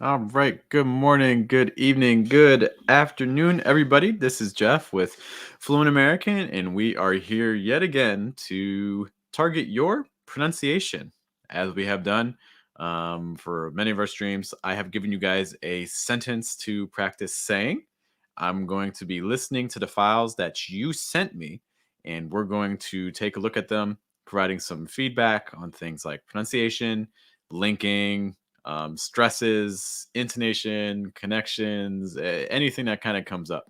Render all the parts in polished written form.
All right. Good morning, good evening, good afternoon, everybody. This is Jeff with Fluent American, and we are here yet again to target your pronunciation. As we have done for many of our streams, I have given you guys a sentence to practice saying. I'm going to be listening to the files that you sent me, and we're going to take a look at them, providing some feedback on things like pronunciation, linking, stresses, intonation, connections, anything that kind of comes up.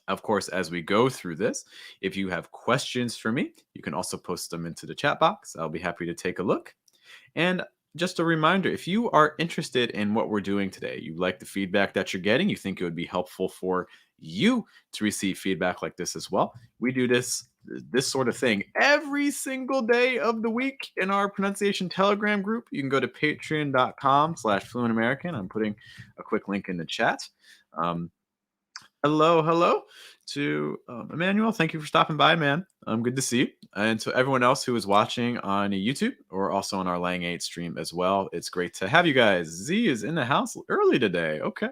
Of course, as we go through this, if you have questions for me, you can also post them into the chat box. I'll be happy to take a look. And just a reminder, if you are interested in what we're doing today, you like the feedback that you're getting, you think it would be helpful for you to receive feedback like this as well. We do this sort of thing every single day of the week in our pronunciation telegram group. You can go to patreon.com/fluentamerican. I'm putting a quick link in the chat. um, hello to Emmanuel. Thank you for stopping by, man. Good to see you. And to everyone else who is watching on YouTube or also on our Lang 8 stream as well, it's great to have you guys. Z is in the house early today. Okay.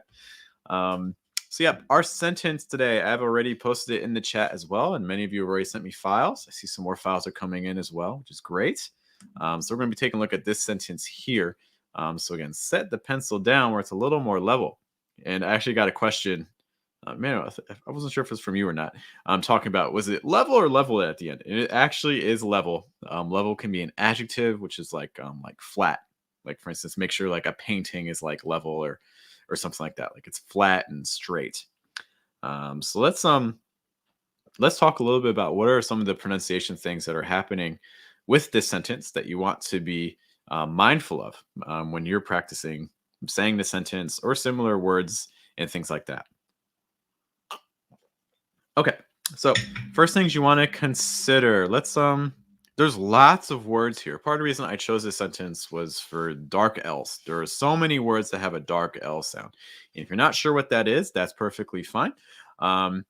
Um, so, yeah, our sentence today, I've already posted it in the chat as well. And many of you have already sent me files. I see some more files are coming in as well, which is great. So, we're going to be taking a look at this sentence here. So, again, set the pencil down where it's a little more level. And I actually got a question. Man, I wasn't sure if it's from you or not. I'm talking about, was it level or level at the end? And it actually is level. Level can be an adjective, which is like flat. Like, for instance, make sure like a painting is like level or something like that. Like it's flat and straight. So let's talk a little bit about what are some of the pronunciation things that are happening with this sentence that you want to be mindful of when you're practicing saying the sentence or similar words and things like that. Okay, so first things you want to consider. There's lots of words here. Part of the reason I chose this sentence was for dark L's. There are so many words that have a dark L sound. And if you're not sure what that is, that's perfectly fine. Um,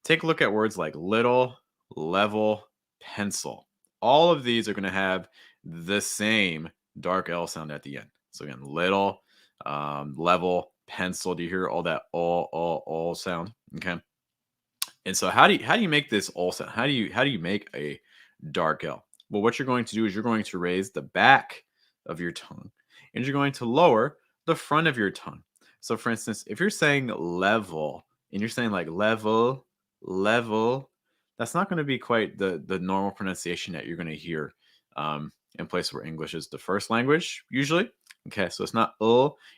Take a look at words like little, level, pencil. All of these are going to have the same dark L sound at the end. So again, little, level, pencil. Do you hear all that all sound? Okay. And so how do you make this all sound? How do you make a dark L? Well, what you're going to do is you're going to raise the back of your tongue and you're going to lower the front of your tongue. So for instance, if you're saying level and you're saying like level, that's not going to be quite the normal pronunciation that you're going to hear in places where English is the first language usually. Okay, so it's not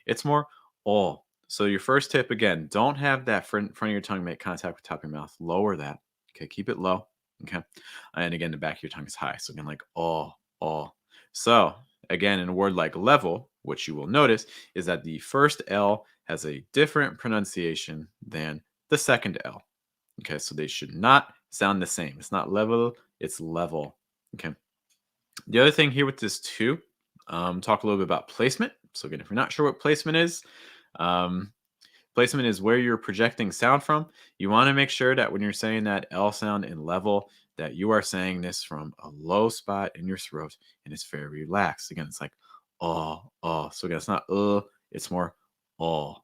it's more oh. So your first tip again, don't have that front of your tongue make contact with top of your mouth. Lower that. Okay, keep it low. Okay, and again, the back of your tongue is high. So again, like oh. So again, in a word like level, what you will notice is that the first L has a different pronunciation than the second L. Okay, so they should not sound the same. It's not level, it's level. Okay. The other thing here with this too, talk a little bit about placement. So again, if you're not sure what placement is, um, placement is where you're projecting sound from. You want to make sure that when you're saying that L sound in level, that you are saying this from a low spot in your throat and it's very relaxed. Again, it's like oh. So again, it's not it's more oh,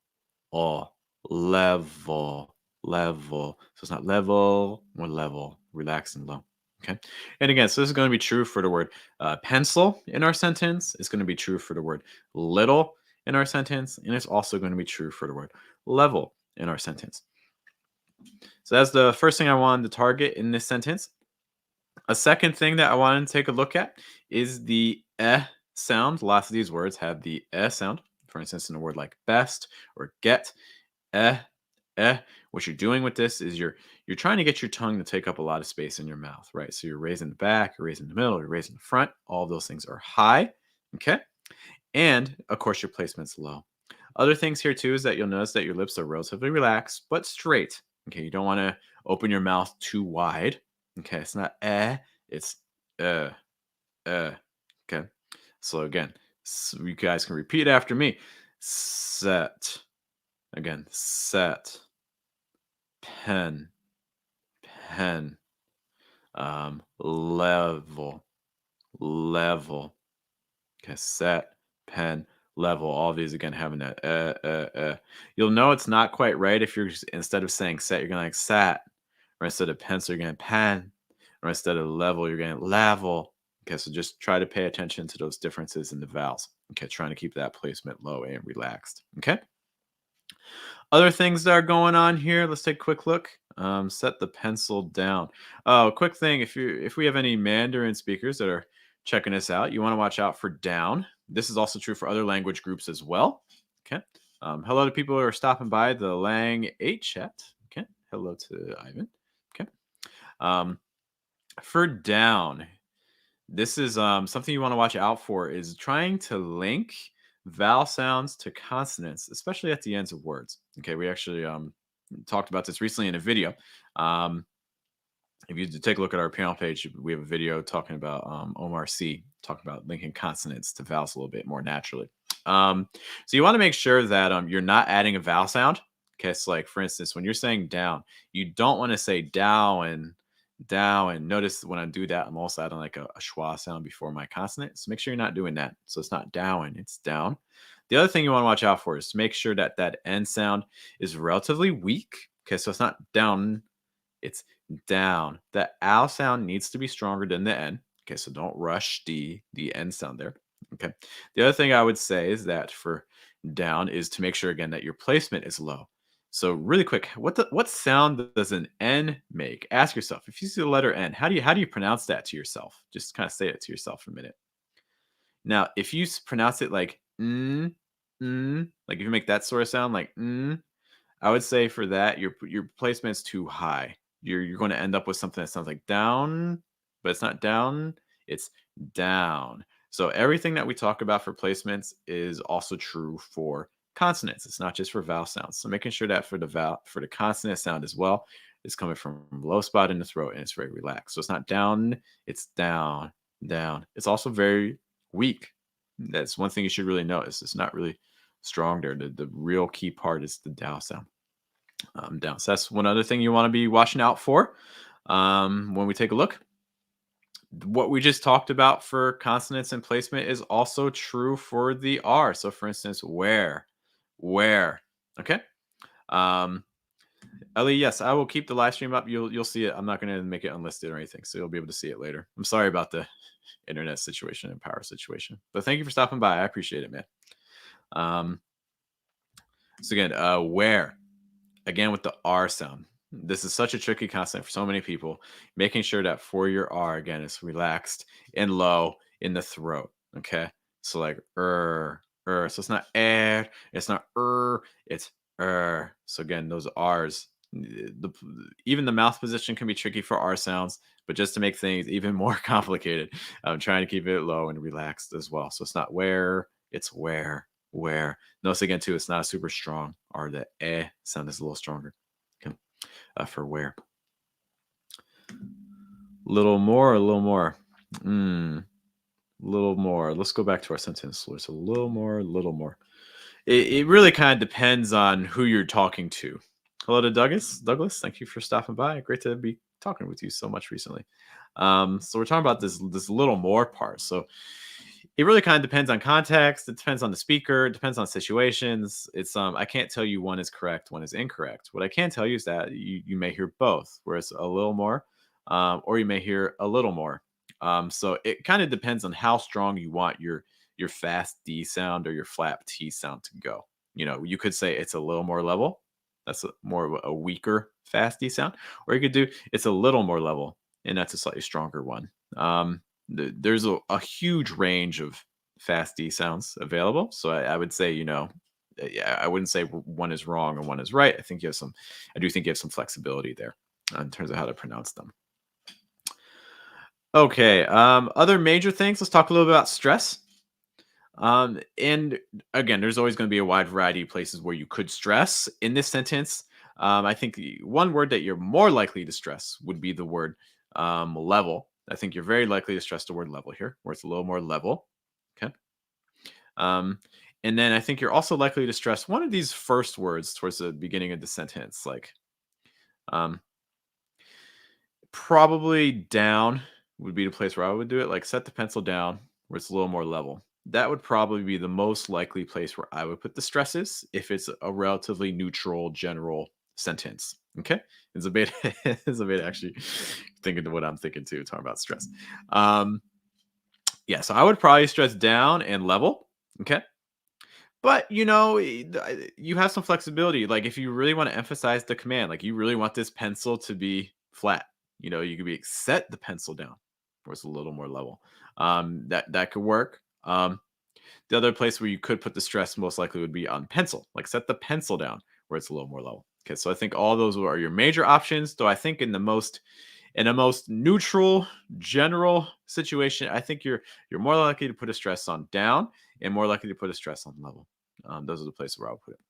oh, level. So it's not level, more level, relaxed and low. Okay. And again, so this is going to be true for the word pencil in our sentence. It's going to be true for the word little in our sentence. And it's also going to be true for the word level in our sentence. So that's the first thing I wanted to target in this sentence. A second thing that I wanted to take a look at is the sound. Lots of these words have the sound. For instance, in a word like best or get, eh, what you're doing with this is you're trying to get your tongue to take up a lot of space in your mouth, right? So you're raising the back, you're raising the middle, you're raising the front. All of those things are high, okay? And of course, your placement's low. Other things here too is that you'll notice that your lips are relatively relaxed but straight. Okay, you don't want to open your mouth too wide. Okay, it's not it's uh, okay. So again, you guys can repeat after me. Set. Again, set. Pen. Level. Okay, set, pen, level. All of these again having that You'll know it's not quite right if instead of saying set, you're going like sat, or instead of pencil, you're going pen, or instead of level, you're going level. Okay, so just try to pay attention to those differences in the vowels. Okay, trying to keep that placement low and relaxed. Okay. Other things that are going on here. Let's take a quick look. Set the pencil down. Oh, quick thing. If we have any Mandarin speakers that are checking us out, you want to watch out for down. This is also true for other language groups as well. Okay. Hello to people who are stopping by the Lang 8 chat. Okay. Hello to Ivan. Okay. Um, for down, this is something you want to watch out for is trying to link vowel sounds to consonants, especially at the ends of words. Okay, we actually talked about this recently in a video. Um, if you take a look at our panel page, we have a video talking about Omar C, talking about linking consonants to vowels a little bit more naturally. So you want to make sure that you're not adding a vowel sound. Okay, so like for instance, when you're saying down, you don't want to say down, down. And notice when I do that, I'm also adding like a schwa sound before my consonant. So make sure you're not doing that. So it's not down, it's down. The other thing you want to watch out for is to make sure that that end sound is relatively weak. Okay, so it's not down, it's down. The ow sound needs to be stronger than the n. Okay, so don't rush the end sound there. Okay. The other thing I would say is that for down is to make sure again that your placement is low. So really quick, what sound does an N make? Ask yourself. If you see the letter N, how do you pronounce that to yourself? Just kind of say it to yourself for a minute. Now, if you pronounce it like like if you make that sort of sound like I would say for that, your placement's too high. You're going to end up with something that sounds like down, but it's not down, it's down. So everything that we talk about for placements is also true for consonants. It's not just for vowel sounds. So making sure that for the consonant sound as well is coming from low spot in the throat and it's very relaxed. So it's not down, it's down, down. It's also very weak. That's one thing you should really notice. It's not really strong there. The real key part is the dow sound. Down. So that's one other thing you want to be watching out for when we take a look. What we just talked about for consonants and placement is also true for the R. So, for instance, where. Okay. Um, Ellie, yes, I will keep the live stream up. You'll see it. I'm not going to make it unlisted or anything, so you'll be able to see it later. I'm sorry about the internet situation and power situation, but thank you for stopping by. I appreciate it, man. So again, where. Again with the R sound. This is such a tricky consonant for so many people. Making sure that for your R, again, it's relaxed and low in the throat. Okay. So like So it's not it's not it's So again, those R's, even the mouth position can be tricky for R sounds, but just to make things even more complicated, I'm trying to keep it low and relaxed as well. So it's not where, it's where. Notice again too, it's not a super strong R. The sound is a little stronger. Okay. For where. Little more, a little more. Little more. Let's go back to our sentence. So a little more, a little more. It really kind of depends on who you're talking to. Hello to Douglas. Douglas, thank you for stopping by. Great to be talking with you so much recently. So we're talking about this little more part. So it really kind of depends on context. It depends on the speaker. It depends on situations. It's I can't tell you one is correct, one is incorrect. What I can tell you is that you may hear both, where it's a little more, or you may hear a little more. So it kind of depends on how strong you want your fast D sound or your flat T sound to go. You could say it's a little more level. That's more of a weaker fast D sound, or you could do it's a little more level, and that's a slightly stronger one. There's a huge range of fast D sounds available. So I would say, yeah, I wouldn't say one is wrong and one is right. I do think you have some flexibility there in terms of how to pronounce them. Okay. Other major things. Let's talk a little bit about stress. And again, there's always going to be a wide variety of places where you could stress in this sentence. I think one word that you're more likely to stress would be the word level. I think you're very likely to stress the word level here, where it's a little more level. Okay. And then I think you're also likely to stress one of these first words towards the beginning of the sentence, like probably down would be the place where I would do it. Like set the pencil down, where it's a little more level. that would probably be the most likely place where I would put the stresses if it's a relatively neutral general sentence. Okay, it's a bit it's a bit actually thinking of what I'm thinking too, talking about stress. Um, yeah, so I would probably stress down and level. Okay, but you have some flexibility. Like if you really want to emphasize the command, like you really want this pencil to be flat, you could be set the pencil down, where it's a little more level. That could work. The other place where you could put the stress most likely would be on pencil, like set the pencil down where it's a little more level. Okay, so I think all those are your major options. Though I think in a most neutral, general situation, I think you're more likely to put a stress on down and more likely to put a stress on level. Those are the places where I'll put it.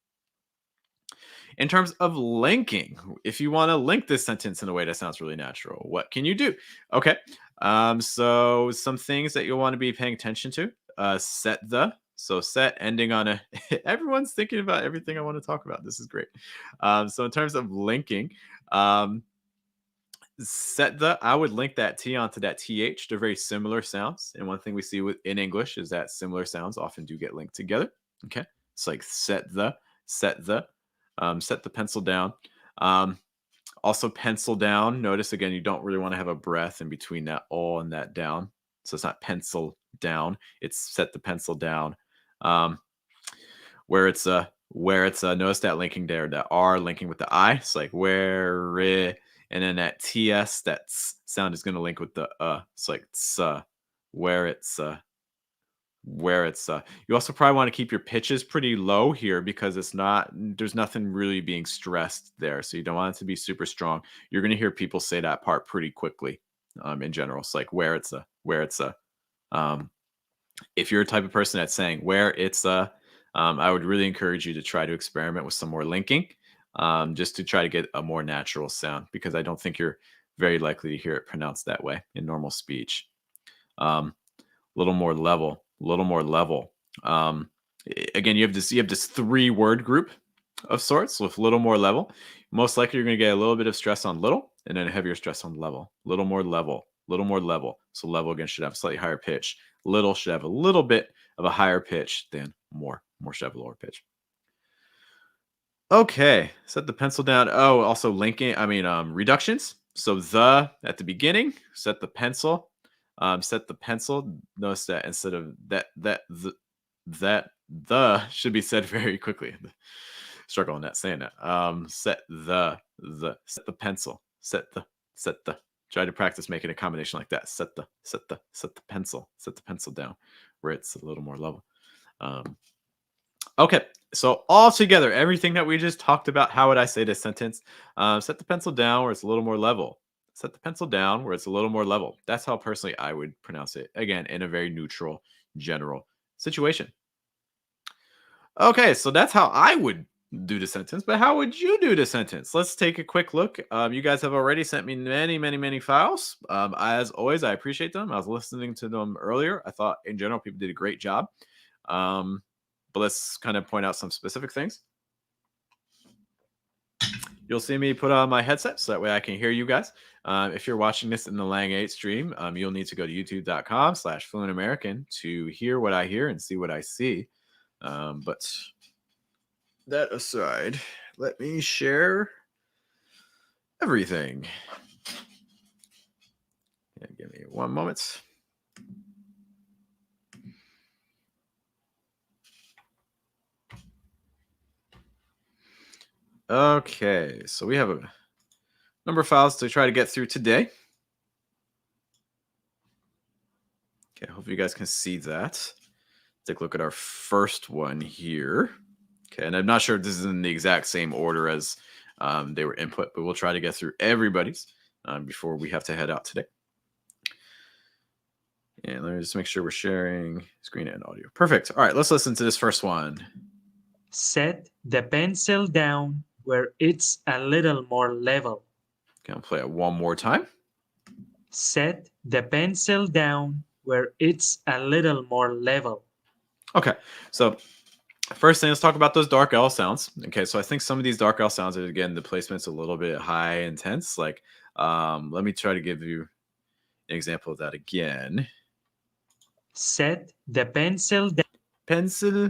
In terms of linking, if you want to link this sentence in a way that sounds really natural, what can you do? Okay. So some things that you'll want to be paying attention to. So set ending on a everyone's thinking about everything I want to talk about. This is great. So in terms of linking, um, I would link that T onto that TH. They're very similar sounds. And one thing we see in English is that similar sounds often do get linked together. Okay. It's like set the pencil down. Um, Also, pencil down. Notice again, you don't really want to have a breath in between that all and that down. So it's not pencil down. It's set the pencil down. Um, where it's notice that linking there, that R linking with the I. It's like where it, and then that TS, that sound is going to link with the It's like where it's you also probably want to keep your pitches pretty low here because there's nothing really being stressed there, so you don't want it to be super strong. You're going to hear people say that part pretty quickly. In general, it's like where it's a um if you're a type of person that's saying where it's a I would really encourage you to try to experiment with some more linking, just to try to get a more natural sound, because I don't think you're very likely to hear it pronounced that way in normal speech. um Little more level, little more level. Again, you have this 3 word group of sorts with little more level. Most likely, you're going to get a little bit of stress on little, and then a heavier stress on level. Little more level, little more level. So level again should have a slightly higher pitch. Little should have a little bit of a higher pitch than more. More should have a lower pitch. Okay, set the pencil down. Oh, also linking, reductions. So the at the beginning, set the pencil. Notice that instead of the should be said very quickly. Struggle on that saying that. Set the pencil. Set the. Try to practice making a combination like that. Set the pencil down where it's a little more level. Okay, so all together, everything that we just talked about, how would I say this sentence? Set the pencil down where it's a little more level. Set the pencil down where it's a little more level. That's how personally I would pronounce it. Again, in a very neutral, general situation. Okay, so that's how I would do the sentence, but how would you do the sentence? Let's take a quick look. You guys have already sent me many, many, many files. As always, I appreciate them. I was listening to them earlier. I thought in general people did a great job. But let's kind of point out some specific things. You'll see me put on my headset so that way I can hear you guys. If you're watching this in the Lang 8 stream, you'll need to go to youtube.com/fluentamerican to hear what I hear and see what I see. But that aside, let me share everything. Yeah, give me one moment. Okay, so we have a number of files to try to get through today. Okay, hope you guys can see that. Take a look at our first one here. Okay, and I'm not sure if this is in the exact same order as they were input, but we'll try to get through everybody's before we have to head out today. And let me just make sure we're sharing screen and audio. Perfect. All right, let's listen to this first one. Set the pencil down where it's a little more level. Okay, I'll play it one more time. Set the pencil down where it's a little more level. Okay, so first thing, let's talk about those dark L sounds. Okay, so I think some of these dark L sounds are, again, the placement's a little bit high intense. Like, let me try to give you an example of that again. Set the pencil down. Pencil.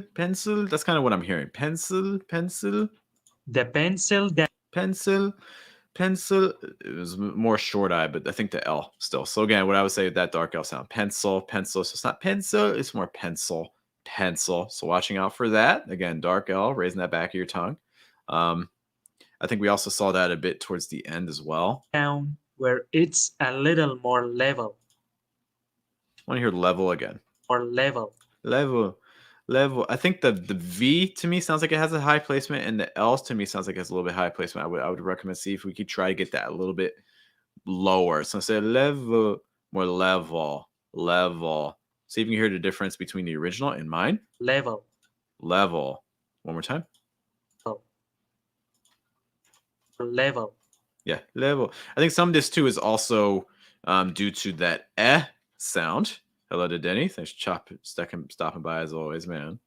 That's kind of what I'm hearing. Pencil. The pencil down. Pencil. It was more short eye, but I think the L still. So again, what I would say that dark L sound. Pencil. So it's not pencil, it's more pencil. So watching out for that. Again, dark L, raising that back of your tongue. I think we also saw that a bit towards the end as well. Down where it's a little more level. I want to hear level again. Or level. Level. I think the V to me sounds like it has a high placement, and the L's to me sounds like it has a little bit high placement. I would recommend see if we could try to get that a little bit lower. So instead of level, more level. See if you can hear the difference between the original and mine. Level. One more time. Level. Yeah, level. I think some of this too is also due to that sound. Hello to Denny. Thanks for stopping by as always, man.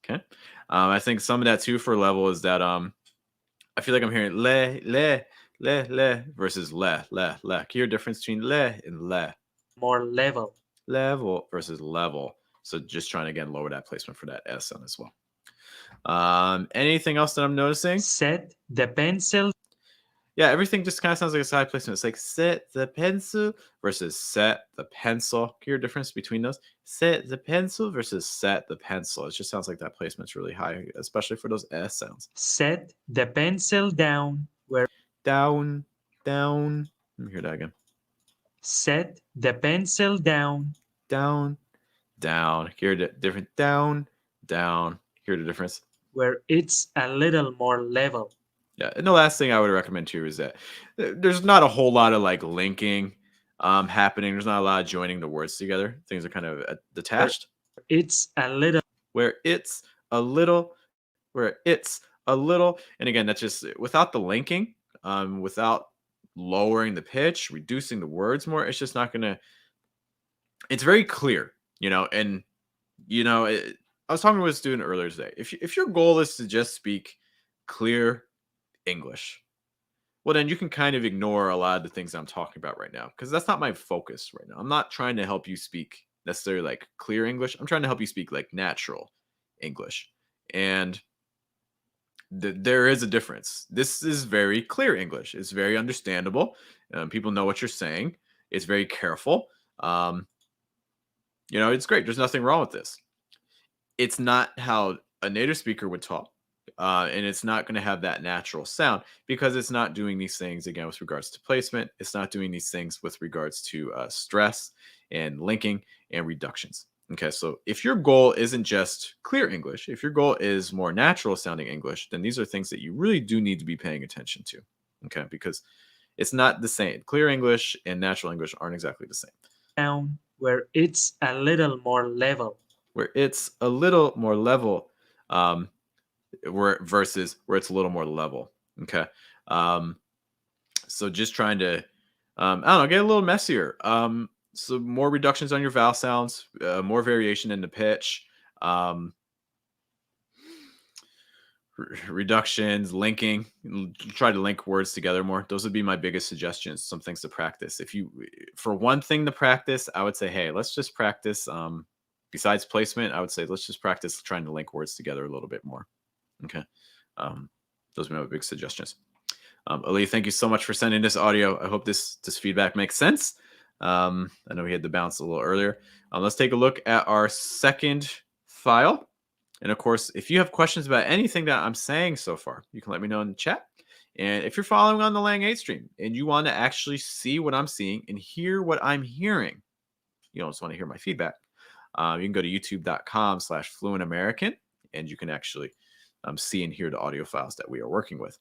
Okay. I think some of that too for level is that I feel like I'm hearing le versus le. Can you hear a difference between le and le? More level. Level versus level. So just trying to again lower that placement for that S sound as well. Anything else that I'm noticing? Set the pencil. Yeah, everything just kind of sounds like a side placement. It's like set the pencil versus set the pencil. Can you hear a difference between those? Set the pencil versus set the pencil. It just sounds like that placement's really high, especially for those S sounds. Set the pencil down where. Down. Let me hear that again. Set the pencil down. Down. Hear the different down. Hear the difference. Where it's a little more level. Yeah, and the last thing I would recommend too is that there's not a whole lot of like linking happening. There's not a lot of joining the words together. Things are kind of detached. It's a little. Where it's a little. And again, that's just without the linking, without lowering the pitch, reducing the words more. It's just not gonna. It's very clear, and I was talking with a student earlier today. If your goal is to just speak clear English, well, then you can kind of ignore a lot of the things I'm talking about right now because that's not my focus right now. I'm not trying to help you speak necessarily like clear English. I'm trying to help you speak like natural English. And there is a difference. This is very clear English. It's very understandable. People know what you're saying. It's very careful. It's great. There's nothing wrong with this. It's not how a native speaker would talk. And it's not going to have that natural sound because it's not doing these things again with regards to placement. It's not doing these things with regards to stress and linking and reductions. Okay, so if your goal isn't just clear English, if your goal is more natural sounding English, then these are things that you really do need to be paying attention to. Okay, because it's not the same. Clear English and natural English aren't exactly the same. Down where it's a little more level. Where it's a little more level. Versus where it's a little more level. Okay. So just trying to, I don't know, get a little messier. So more reductions on your vowel sounds, more variation in the pitch, reductions, linking, try to link words together more. Those would be my biggest suggestions, some things to practice. For one thing to practice, I would say, hey, let's just practice, besides placement, I would say, let's just practice trying to link words together a little bit more. Okay. Those are my big suggestions. Ali, thank you so much for sending this audio. I hope this feedback makes sense. I know we had to bounce a little earlier. Let's take a look at our second file. And of course, if you have questions about anything that I'm saying so far, you can let me know in the chat. And if you're following on the Lang 8 stream and you want to actually see what I'm seeing and hear what I'm hearing, you don't just want to hear my feedback, you can go to youtube.com/fluentamerican and you can actually see and hear the audio files that we are working with.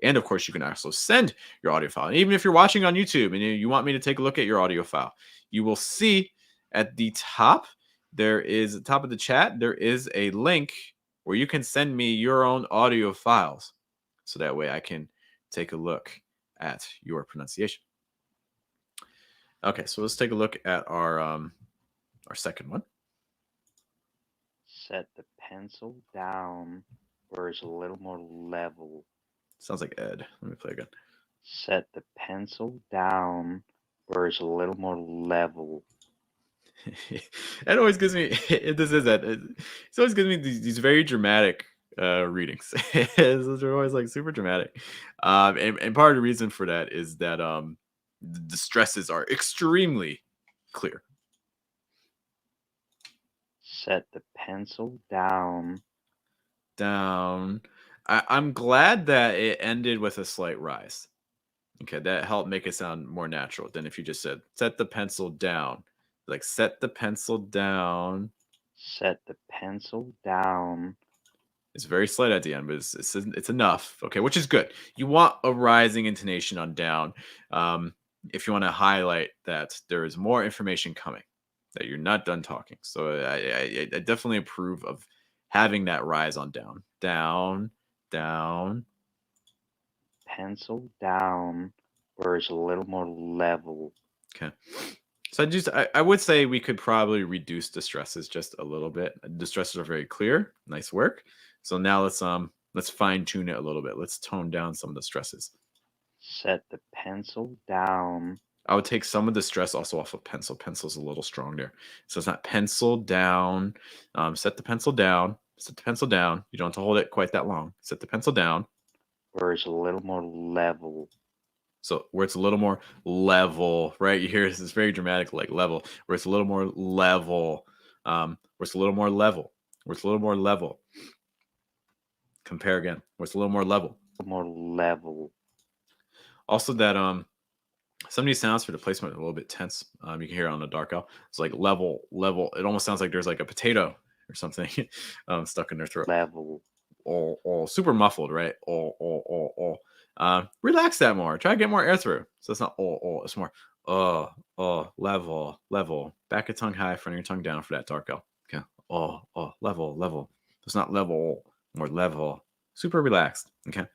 And of course, you can also send your audio file. And even if you're watching on YouTube and you want me to take a look at your audio file, you will see at the top, top of the chat, there is a link where you can send me your own audio files. So that way I can take a look at your pronunciation. Okay, so let's take a look at our second one. Set the pencil down where it's a little more level. Sounds like Ed. Let me play again. Set the pencil down where it's a little more level. It always gives me this is that it always gives me these very dramatic readings. Those are always like super dramatic. And part of the reason for that is that the stresses are extremely clear. Set the pencil down. Down. I'm glad that it ended with a slight rise. Okay, that helped make it sound more natural than if you just said set the pencil down. Like set the pencil down. Set the pencil down. It's very slight at the end, but it's enough. Okay, which is good. You want a rising intonation on down. If you want to highlight that there is more information coming, that you're not done talking. So I definitely approve of having that rise on down. Down, down. Pencil down, where it's a little more level. Okay. So I would say we could probably reduce the stresses just a little bit. The stresses are very clear. Nice work. So now let's fine tune it a little bit. Let's tone down some of the stresses. Set the pencil down. I would take some of the stress also off of pencil. Pencil's a little strong there. So it's not pencil down. Set the pencil down. Set the pencil down. You don't have to hold it quite that long. Set the pencil down. Where it's a little more level. So where it's a little more level, right? You hear this is very dramatic, like level, where it's a little more level, where it's a little more level, where it's a little more level. Compare again, where it's a little more level. More level. Also that some of these sounds for the placement are a little bit tense. You can hear it on the dark L. It's like level, level. It almost sounds like there's like a potato or something stuck in their throat. Level. Super muffled, right? Relax that more. Try to get more air through. So it's not it's more level. Back of tongue high, front of your tongue down for that dark L. Okay. Level. It's not level, more level. Super relaxed. Okay.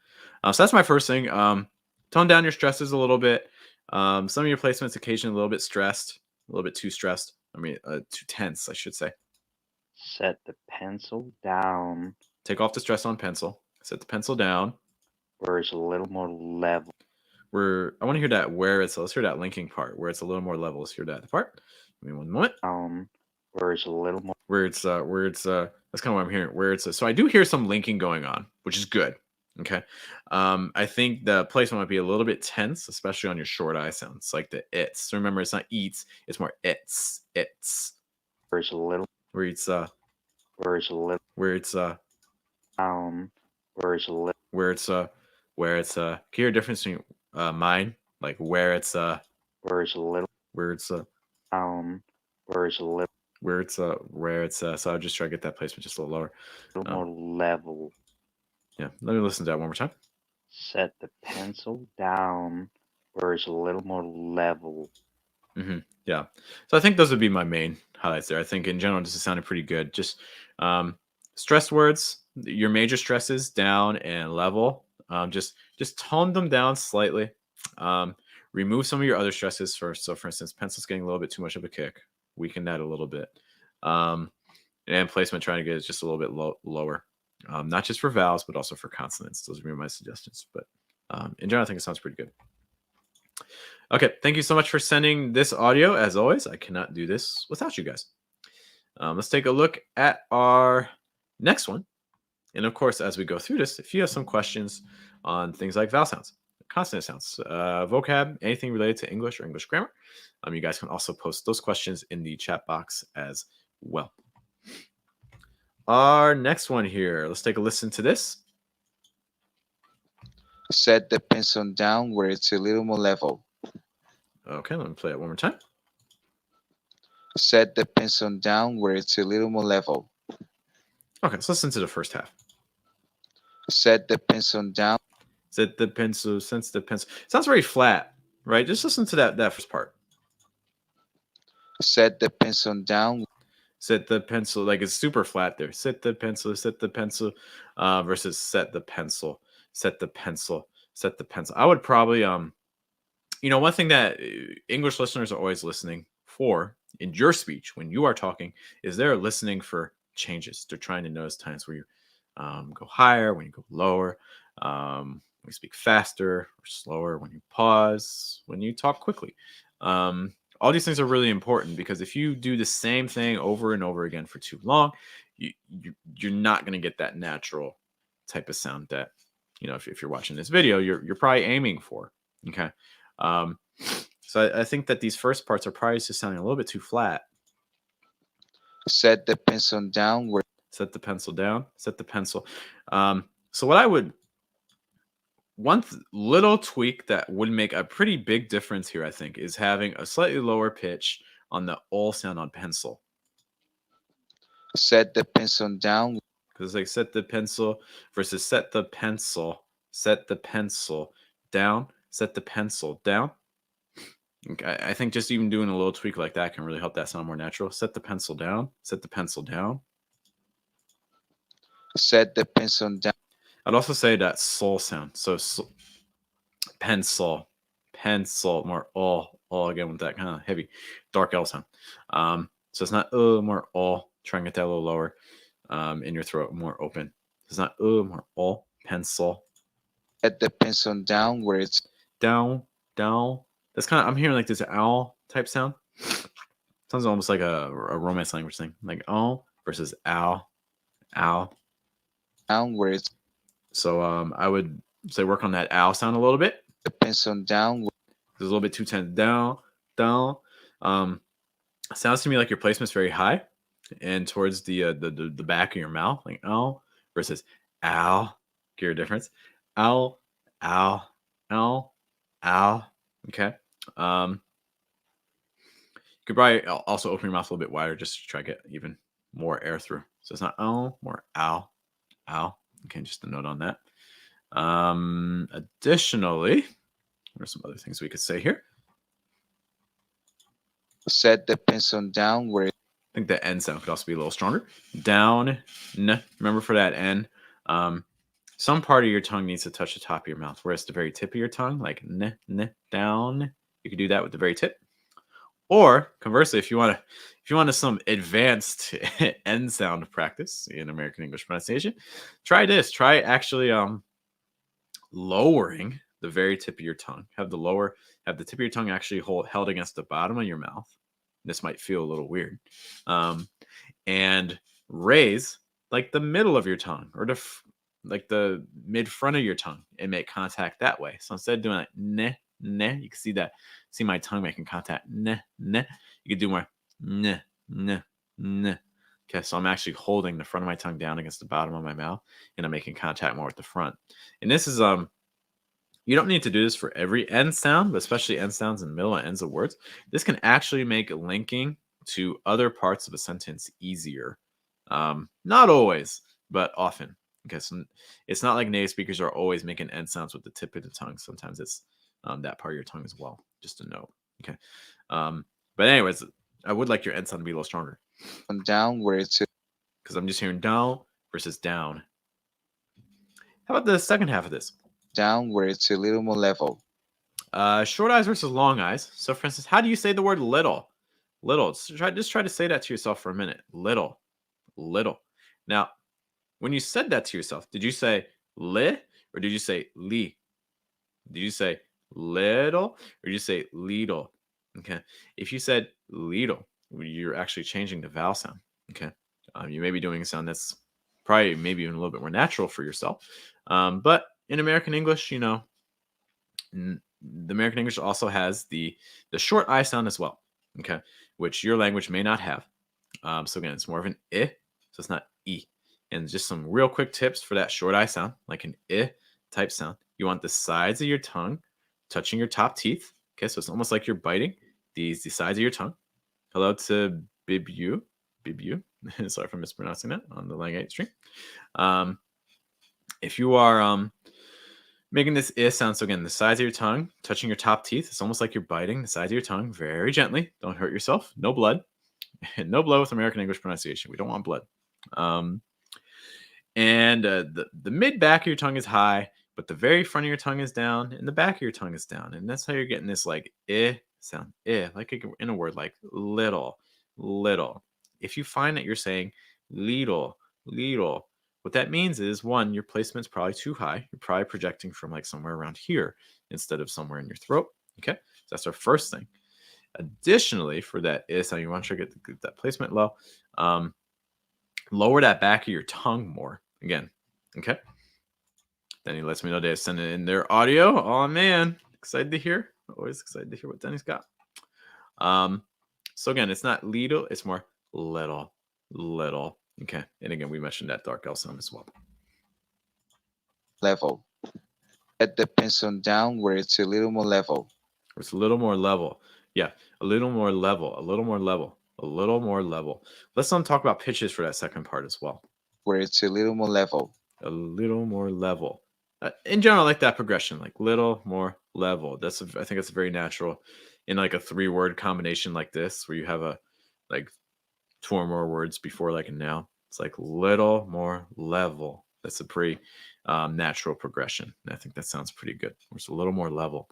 So that's my first thing. Tone down your stresses a little bit. Some of your placements occasionally a little bit stressed, a little bit too stressed. Too tense, I should say. Set the pencil down. Take off the stress on pencil. Set the pencil down. Where it's a little more level. I want to hear that let's hear that linking part where it's a little more level. Let's hear that part. Give me one moment. Where it's a little more. That's kind of what I'm hearing. So I do hear some linking going on, which is good. Okay. I think the placement might be a little bit tense, especially on your short I sounds, like the it's. So remember, it's not eats, it's more it's. Where it's a little. Where it's down. Where it's a little. Can you hear a difference between mine? Like where it's Where it's a little. down. Where it's a little. So I'll just try to get that placement just a little lower. A little more level. Yeah, let me listen to that one more time. Set the pencil down, where it's a little more level. Yeah, so I think those would be my main highlights there. I think in general this is sounding pretty good. Just stress words, your major stresses down and level. Just tone them down slightly. Remove some of your other stresses first. So for instance, pencil's getting a little bit too much of a kick. Weaken that a little bit. And placement, trying to get it just a little bit lower. Not just for vowels, but also for consonants. Those would be my suggestions. But in general, I think it sounds pretty good. Okay, thank you so much for sending this audio. As always, I cannot do this without you guys. Let's take a look at our next one. And of course, as we go through this, if you have some questions on things like vowel sounds, consonant sounds, vocab, anything related to English or English grammar, you guys can also post those questions in the chat box as well. Our next one here, let's take a listen to this. Set the pencil down where it's a little more level. Okay, let me play it one more time. Set the pencil down where it's a little more level. Okay, let's listen to the first half. Set the pencil down. Set the pencil, sense the pencil. Sounds very flat, right? Just listen to that first part. Set the pencil down. Set the pencil, like it's super flat there. Set the pencil, versus set the pencil, set the pencil, set the pencil. I would probably, one thing that English listeners are always listening for in your speech when you are talking is they're listening for changes. They're trying to notice times where you go higher, when you go lower, when you speak faster or slower, when you pause, when you talk quickly. all these things are really important because if you do the same thing over and over again for too long, you're not going to get that natural type of sound that, if you're watching this video, you're probably aiming for. Okay. So I think that these first parts are probably just sounding a little bit too flat. Set the pencil down where Set the pencil down. Set the pencil. So what I would, little tweak that would make a pretty big difference here, I think, is having a slightly lower pitch on the ol sound on pencil. set the pencil down Because it's like set the pencil versus set the pencil down, set the pencil down. Okay, I think just even doing a little tweak like that can really help that sound more natural. Set the pencil down, set the pencil down. set the pencil down I'd also say that sol sound. So pencil, more all again with that kind of heavy dark L sound. So it's not more all. Try and get that a little lower in your throat, more open. It's not more all. Pencil. set the pencil down where it's Down. That's kind of, I'm hearing like this owl type sound. Sounds almost like a romance language thing, like owl versus owl. down where it's So I would say work on that owl sound a little bit. the pencil down It's a little bit too tense. Down. Sounds to me like your placement's very high and towards the back of your mouth, like ow versus ow. Get your difference. Ow. Okay. You could probably also open your mouth a little bit wider just to try to get even more air through. So it's not ow, more ow. Okay, just a note on that. Additionally, there's some other things we could say here. set the pencil down where I think the N sound could also be a little stronger. Down, n. Remember for that N, some part of your tongue needs to touch the top of your mouth, whereas the very tip of your tongue, like n, down, you could do that with the very tip. Or conversely, if you want some advanced N sound practice in American English pronunciation, try this. Try actually lowering the very tip of your tongue. Have the tip of your tongue actually held against the bottom of your mouth. This might feel a little weird. And raise like the middle of your tongue or like the mid front of your tongue and make contact that way. So instead of doing like ne, you can see my tongue making contact. Ne. You could do more ne. Okay, so I'm actually holding the front of my tongue down against the bottom of my mouth and I'm making contact more with the front. And this is you don't need to do this for every N sound, but especially N sounds in the middle and ends of words. This can actually make linking to other parts of a sentence easier. Not always, but often. Okay, so it's not like native speakers are always making N sounds with the tip of the tongue. Sometimes it's that part of your tongue as well. Just a note. Okay. But anyways, I would like your N sound to be a little stronger. down where it's Because I'm just hearing down versus down. How about the second half of this? down where it's a little more level. Short eyes versus long eyes. So, for instance, how do you say the word little? Little. So just try to say that to yourself for a minute. Little. Now, when you said that to yourself, did you say li or did you say li? Did you say little or did you say little? Okay. If you said little, you're actually changing the vowel sound. Okay. You may be doing a sound that's probably maybe even a little bit more natural for yourself. But in American English, the American English also has the short I sound as well, okay, which your language may not have. So again, it's more of an I, so it's not E. And just some real quick tips for that short I sound, like an I type sound. You want the sides of your tongue touching your top teeth. Okay, so it's almost like you're biting the sides of your tongue. Hello to Bibu. Sorry for mispronouncing that on the Lang 8 stream. If you are making this I sound, so again, the sides of your tongue touching your top teeth, it's almost like you're biting the sides of your tongue very gently. Don't hurt yourself. No blood. No blood with American English pronunciation. We don't want blood. And the mid back of your tongue is high, but the very front of your tongue is down, and the back of your tongue is down. And that's how you're getting this like I sound. I, like in a word like little. If you find that you're saying little, what that means is, one, your placement's probably too high. You're probably projecting from like somewhere around here instead of somewhere in your throat. Okay, so that's our first thing. Additionally, for that is, you want to try to get that placement low. Lower that back of your tongue more. Again, okay? Then he lets me know they send it in their audio. Oh, man. Excited to hear. Always excited to hear what Denny's got. So again, it's not little, it's more little. Okay. And again, we mentioned that dark L sound as well. Level. Set the pencil down where it's a little more level. It's a little more level. Yeah, a little more level. Let's talk about pitches for that second part as well. Where it's a little more level. A little more level. In general, I like that progression, like little more level. I think it's very natural in like a 3-word combination like this, where you have a like 2 or more words before like a noun. It's like little more level. That's a pretty natural progression. And I think that sounds pretty good. It's a little more level.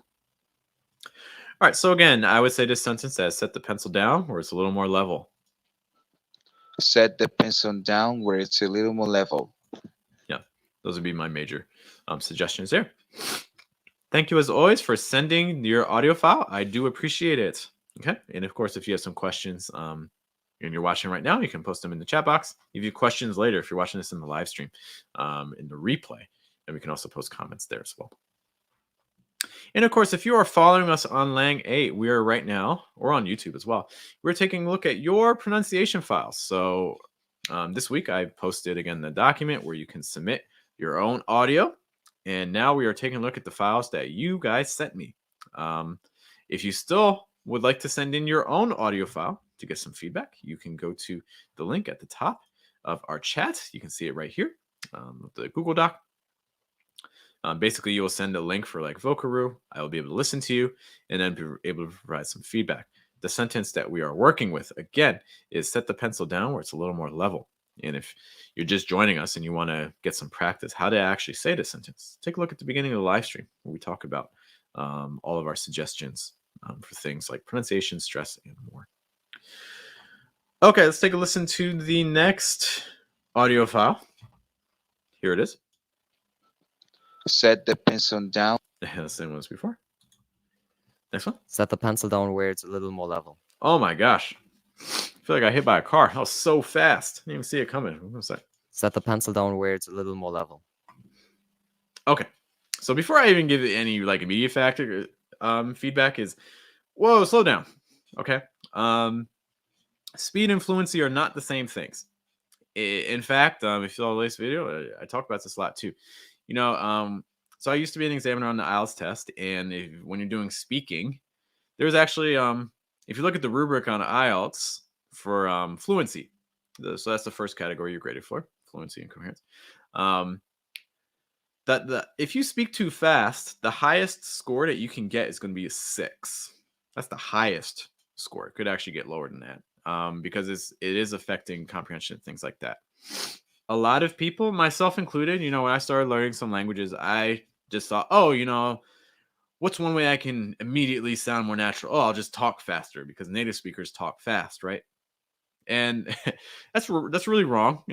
All right. So again, I would say this sentence as set the pencil down where it's a little more level. Set the pencil down where it's a little more level. Yeah, those would be my major suggestions there. Thank you as always for sending your audio file. I do appreciate it. Okay. And of course, if you have some questions and you're watching right now, you can post them in the chat box. If you have questions later, if you're watching this in the live stream, in the replay, and we can also post comments there as well. And of course, if you are following us on Lang 8, we are right now, or on YouTube as well, we're taking a look at your pronunciation files. So this week I posted again the document where you can submit your own audio. And now we are taking a look at the files that you guys sent me. If you still would like to send in your own audio file to get some feedback, you can go to the link at the top of our chat. You can see it right here, the Google Doc. Basically, you will send a link for like Vocaroo. I will be able to listen to you and then be able to provide some feedback. The sentence that we are working with, again, is set the pencil down where it's a little more level. And if you're just joining us and you want to get some practice, how to actually say the sentence, take a look at the beginning of the live stream where we talk about all of our suggestions for things like pronunciation, stress, and more. Okay, let's take a listen to the next audio file. Here it is. Set the pencil down. The same one as before. Next one. Set the pencil down where it's a little more level. Oh my gosh. I feel like I hit by a car. That was so fast. Didn't even see it coming. What was that? Set the pencil down where it's a little more level. Okay. So before I even give any like immediate factor feedback is, whoa, slow down. Okay. Speed and fluency are not the same things. In fact, if you saw the latest video, I talk about this a lot too. You know, so I used to be an examiner on the IELTS test, and when you're doing speaking, there's actually, if you look at the rubric on IELTS for fluency, so that's the first category you're graded for, fluency and coherence. If you speak too fast, the highest score that you can get is going to be a 6. That's the highest score. It could actually get lower than that because it is affecting comprehension and things like that. A lot of people, myself included, you know, when I started learning some languages, I just thought, oh, you know, what's one way I can immediately sound more natural? Oh, I'll just talk faster because native speakers talk fast, right? And that's really wrong.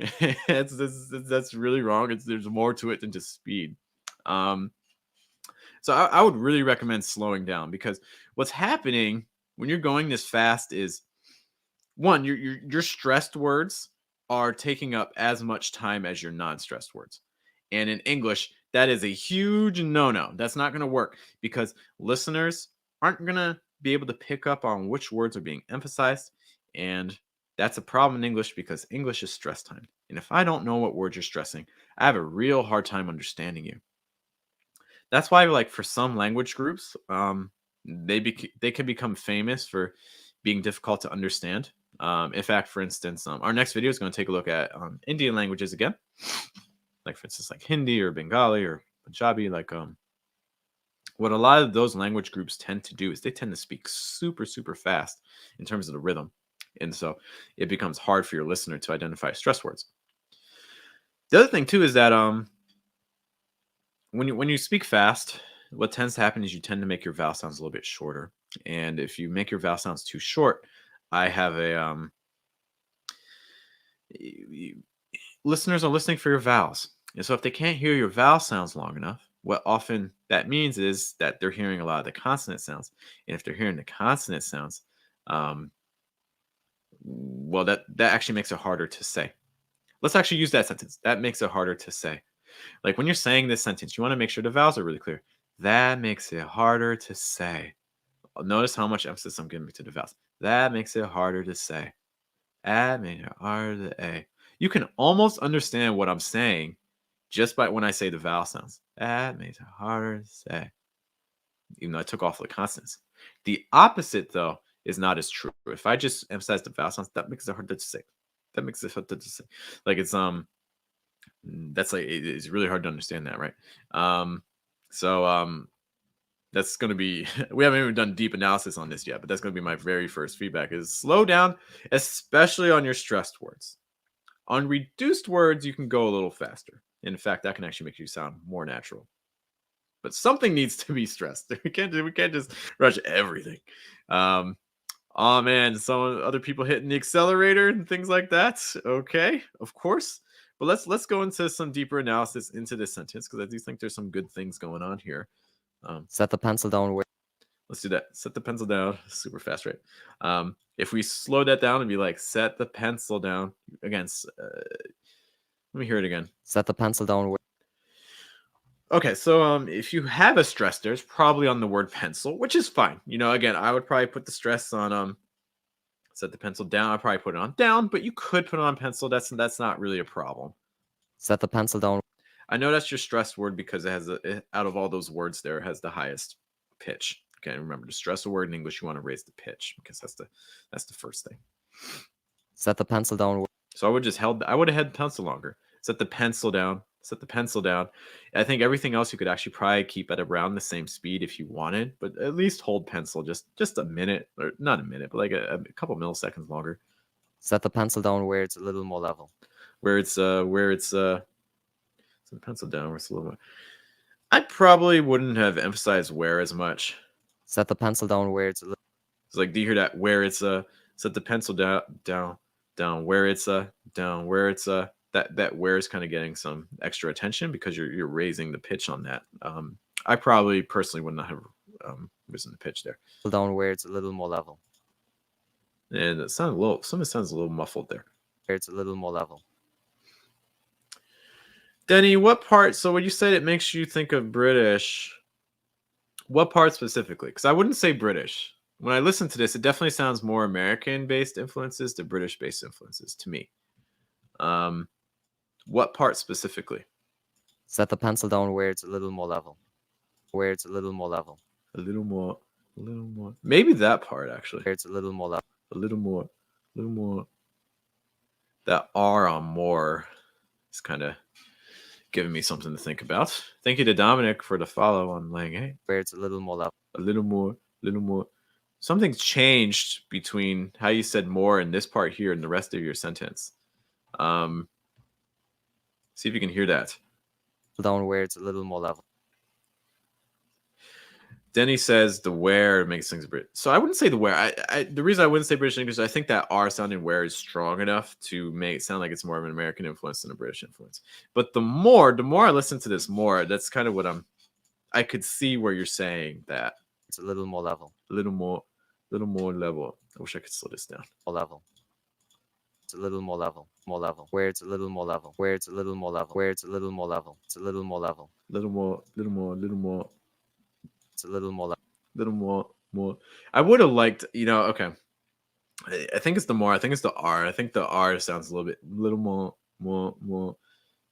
That's really wrong. There's more to it than just speed. So I would really recommend slowing down, because what's happening when you're going this fast is, one, your stressed words are taking up as much time as your non-stressed words. And in English, that is a huge no-no. That's not going to work, because listeners aren't going to be able to pick up on which words are being emphasized. And that's a problem in English, because English is stress time. And if I don't know what words you're stressing, I have a real hard time understanding you. That's why, like, for some language groups, they can become famous for being difficult to understand. In fact, for instance, our next video is going to take a look at Indian languages again, like for instance, like Hindi or Bengali or Punjabi. Like, what a lot of those language groups tend to do is they tend to speak super, super fast in terms of the rhythm, and so it becomes hard for your listener to identify stress words. The other thing too is that when you speak fast, what tends to happen is you tend to make your vowel sounds a little bit shorter, and if you make your vowel sounds too short, I have a listeners are listening for your vowels. And so if they can't hear your vowel sounds long enough, what often that means is that they're hearing a lot of the consonant sounds. And if they're hearing the consonant sounds, Um, well, that actually makes it harder to say. Let's actually use that sentence. That makes it harder to say. Like when you're saying this sentence, you want to make sure the vowels are really clear. That makes it harder to say. Notice how much emphasis I'm giving to the vowels. That makes it harder to say. That makes it harder to a. You can almost understand what I'm saying just by when I say the vowel sounds. That makes it harder to say. Even though I took off the consonants. The opposite, though, is not as true. If I just emphasize the vowel sounds, that makes it harder to say. That makes it harder to say. Like it's that's like it's really hard to understand that, right? So that's going to be we haven't even done deep analysis on this yet, but that's going to be my very first feedback is slow down, especially on your stressed words. On reduced words, you can go a little faster. In fact, that can actually make you sound more natural. But something needs to be stressed. We can't just rush everything. Oh man, some other people hitting the accelerator and things like that. Okay, of course. But let's go into some deeper analysis into this sentence because I do think there's some good things going on here. Set the pencil down where Let's do that. Set the pencil down. Super fast, right? If we slow that down and be like, set the pencil down. Again, let me hear it again. set the pencil down where Okay, so if you have a stress there, it's probably on the word pencil, which is fine. You know, again, I would probably put the stress on set the pencil down. I'd probably put it on down, but you could put it on pencil. That's not really a problem. set the pencil down I know that's your stress word because it has out of all those words there, it has the highest pitch. Okay, remember to stress a word in English, you want to raise the pitch because that's the first thing. set the pencil down where So I would have held pencil longer. Set the pencil down. Set the pencil down. I think everything else you could actually probably keep at around the same speed if you wanted, but at least hold pencil just a minute, or not a minute, but like a couple milliseconds longer. set the pencil down where it's a little more level. Where it's set the pencil down where it's a little more. I probably wouldn't have emphasized where as much. Set the pencil down where it's a little It's like, do you hear that? Where it's set the pencil down where it's down where it's that where is kind of getting some extra attention because you're raising the pitch on that. I probably personally would not have risen the pitch there, down where it's a little more level. and it sounds a little muffled there. Where it's a little more level. Denny, what part? So when you said it makes you think of British, what part specifically? Because I wouldn't say British. When I listen to this, it definitely sounds more American-based influences to British-based influences to me. What part specifically? Set the pencil down where it's a little more level. Where it's a little more level. A little more. Maybe that part actually. Where it's a little more level. A little more. That R on more is kind of giving me something to think about. Thank you to Dominic for the follow on Lang. Hey, Where it's a little more level. a little more. Something's changed between how you said more in this part here and the rest of your sentence. See if you can hear that. Down where it's a little more level. Denny says the where makes things British. So I wouldn't say the where. The reason I wouldn't say British English, I think that R sounding where is strong enough to make it sound like it's more of an American influence than a British influence. But the more I listen to this more, that's kind of what I could see where you're saying that. It's a little more level. A little more level. I wish I could slow this down. More level. It's a little more level. More level. Where it's a little more level. Where it's a little more level. Where it's a little more level. It's a little more level. Little more. It's a little more level. More. I would have liked, okay. I think it's the more. I think it's the R. I think the R sounds a little more.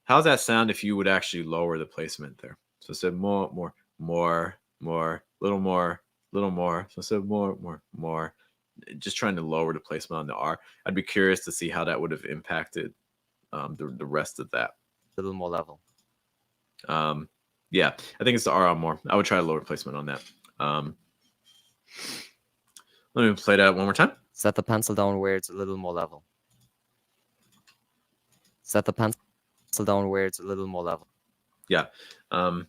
How's that sound if you would actually lower the placement there? So it said more, little more. So it said more. Just trying to lower the placement on the R. I'd be curious to see how that would have impacted the rest of that. A little more level. Yeah, I think it's the R on more. I would try to lower placement on that. Let me play that one more time. Set the pencil down where it's a little more level. Set the pencil down where it's a little more level. Yeah. I'll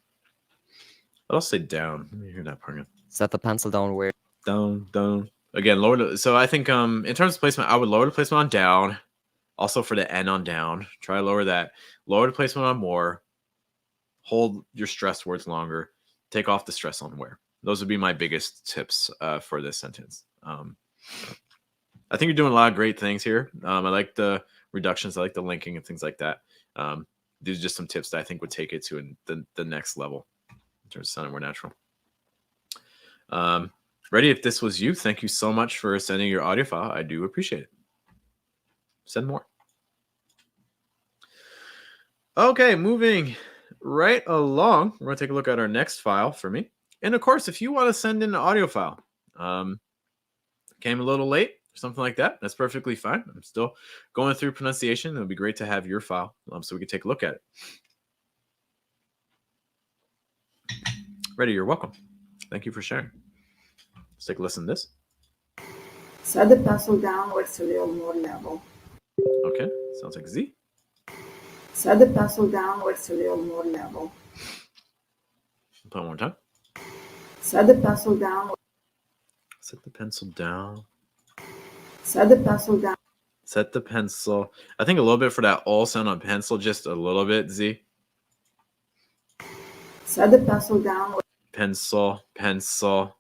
say down. Let me hear that part again. Set the pencil down where Down. Again, lower. So I think in terms of placement, I would lower the placement on down. Also for the N on down, try to lower that. Lower the placement on more. Hold your stress words longer. Take off the stress on where. Those would be my biggest tips for this sentence. I think you're doing a lot of great things here. I like the reductions. I like the linking and things like that. These are just some tips that I think would take it to the next level in terms of sounding more natural. Ready? If this was you, thank you so much for sending your audio file. I do appreciate it. Send more. Okay, moving right along. We're going to take a look at our next file for me. And of course, if you want to send in an audio file, came a little late or something like that, that's perfectly fine. I'm still going through pronunciation. It would be great to have your file so we can take a look at it. Ready? You're welcome. Thank you for sharing. Let's take a listen to this. Set the pencil down where it's a little more level. Okay, sounds like Z. Set the pencil down where it's a little more level. Play one more time. Set the pencil down. Set the pencil down. Set the pencil down. Set the pencil. I think a little bit for that all sound on pencil, just a little bit, Z. Set the pencil down. Pencil, pencil.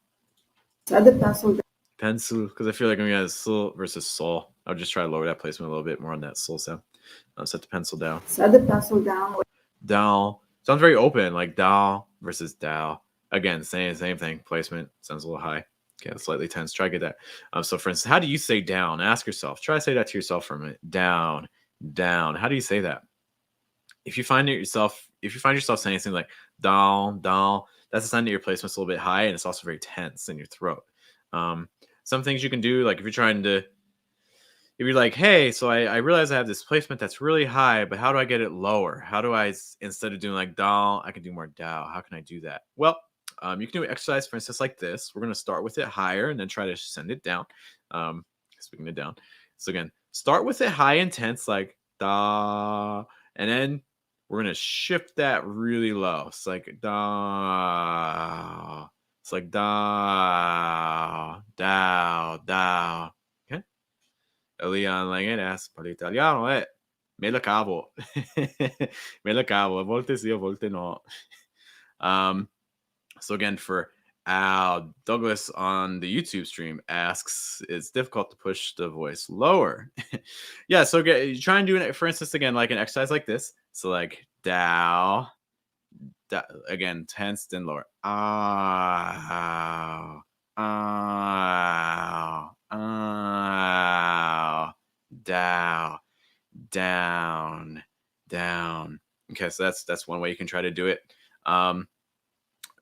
Set the pencil down. Pencil, because I feel like I'm going to sol versus sol. I'll just try to lower that placement a little bit more on that sol sound. Set the pencil down. Set the pencil down. Down. Sounds very open, like down versus down. Again, same thing. Placement sounds a little high. Okay, slightly tense. Try to get that. So for instance, how do you say down? Ask yourself. Try to say that to yourself for a minute. Down, down. How do you say that? If you find yourself saying anything like down, down, that's a sign that your placement's a little bit high and it's also very tense in your throat. Some things you can do, like if you're like, hey, so I realize I have this placement that's really high, but how do I get it lower? How do I, instead of doing like down, I can do more down? How can I do that? Well, you can do an exercise, for instance, like this. We're going to start with it higher and then try to send it down. Speaking it down. So again, start with it high and tense, like da, and then we're going to shift that really low. It's like da. It's like da, down, down. Okay. Elian Langeras, per l'italiano è me la cavo. Me la cavo. A volte sì, a volte no. So again, for Al, Douglas on the YouTube stream asks, it's difficult to push the voice lower. Yeah, so again, you try and do it, for instance, again, like an exercise like this. So like down, again, tense, then lower. Ow, ow, ow, down, down, down. Okay, so that's one way you can try to do it.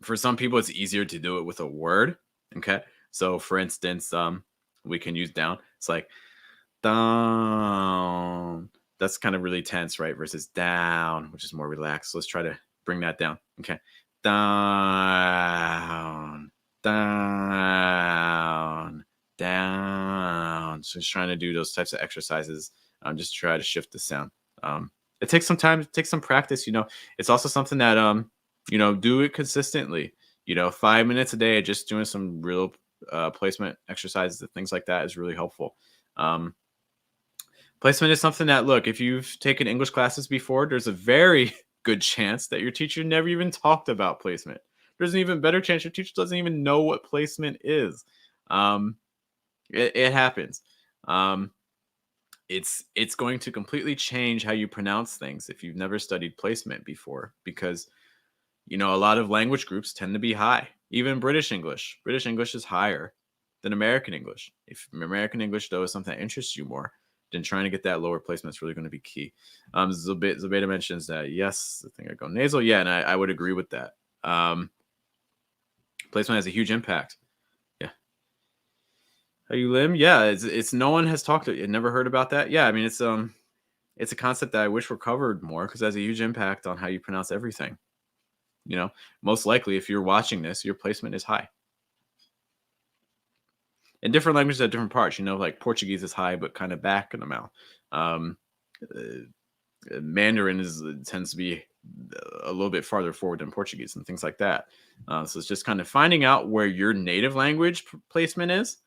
For some people, it's easier to do it with a word. Okay, so for instance, we can use down. It's like down. That's kind of really tense, right? Versus down, which is more relaxed. So let's try to bring that down. Okay, down, down, down. So just trying to do those types of exercises. Just try to shift the sound. It takes some time. It takes some practice. It's also something that do it consistently. 5 minutes a day, just doing some real placement exercises and things like that is really helpful. Placement is something that, look, if you've taken English classes before, there's a very good chance that your teacher never even talked about placement. There's an even better chance your teacher doesn't even know what placement is. It happens. It's going to completely change how you pronounce things if you've never studied placement before, because a lot of language groups tend to be high. Even British English is higher than American English. If American English, though, is something that interests you more, then trying to get that lower placement is really going to be key. Zubeda mentions that, yes, I think I go nasal. Yeah, and I would agree with that. Placement has a huge impact. Yeah. Are you Lim? Yeah, it's no one has talked to it. Never heard about that. Yeah, I mean, it's a concept that I wish were covered more because it has a huge impact on how you pronounce everything. Most likely, if you're watching this, your placement is high. In different languages at different parts, like Portuguese is high, but kind of back in the mouth. Mandarin tends to be a little bit farther forward than Portuguese and things like that. So it's just kind of finding out where your native language placement is,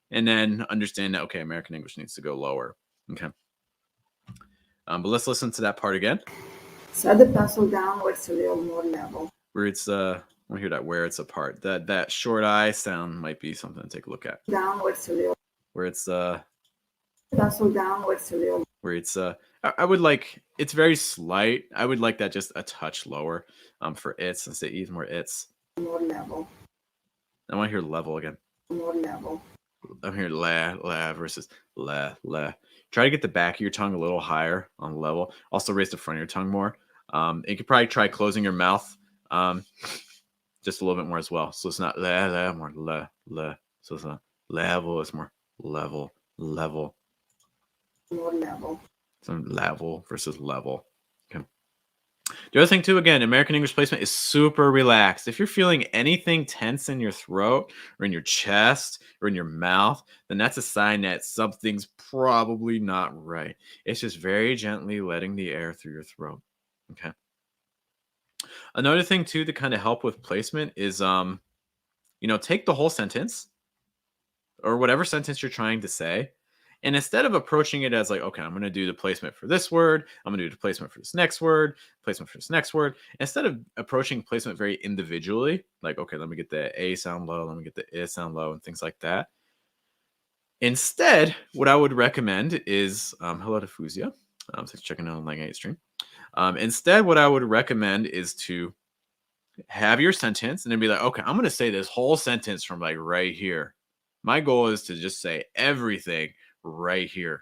and then understand that, okay, American English needs to go lower. Okay. But let's listen to that part again. Set the pencil down where it's a little more level. Where it's I want to hear that where it's apart. That short I sound might be something to take a look at. Down where it's a little. where it's Pencil down where it's a little where it's I would like it's very slight. I would like that just a touch lower for its instead of even more its. more level. I want to hear level again. More level. I'm hearing la versus la. Try to get the back of your tongue a little higher on level. Also raise the front of your tongue more. You could probably try closing your mouth just a little bit more as well. So it's not la, more la. So it's not level, it's more level. More level. Some level versus level. Okay. The other thing too, again, American English placement is super relaxed. If you're feeling anything tense in your throat or in your chest or in your mouth, then that's a sign that something's probably not right. It's just very gently letting the air through your throat. Okay. Another thing too to kind of help with placement is take the whole sentence or whatever sentence you're trying to say. And instead of approaching it as like, okay, I'm going to do the placement for this word, I'm going to do the placement for this next word, placement for this next word. Instead of approaching placement very individually, like, okay, let me get the A sound low, let me get the I sound low, and things like that. Instead, what I would recommend is, hello to Fuzia, thanks for checking out on Lang 8 stream. Instead, what I would recommend is to have your sentence and then be like, okay, I'm going to say this whole sentence from like right here. My goal is to just say everything right here.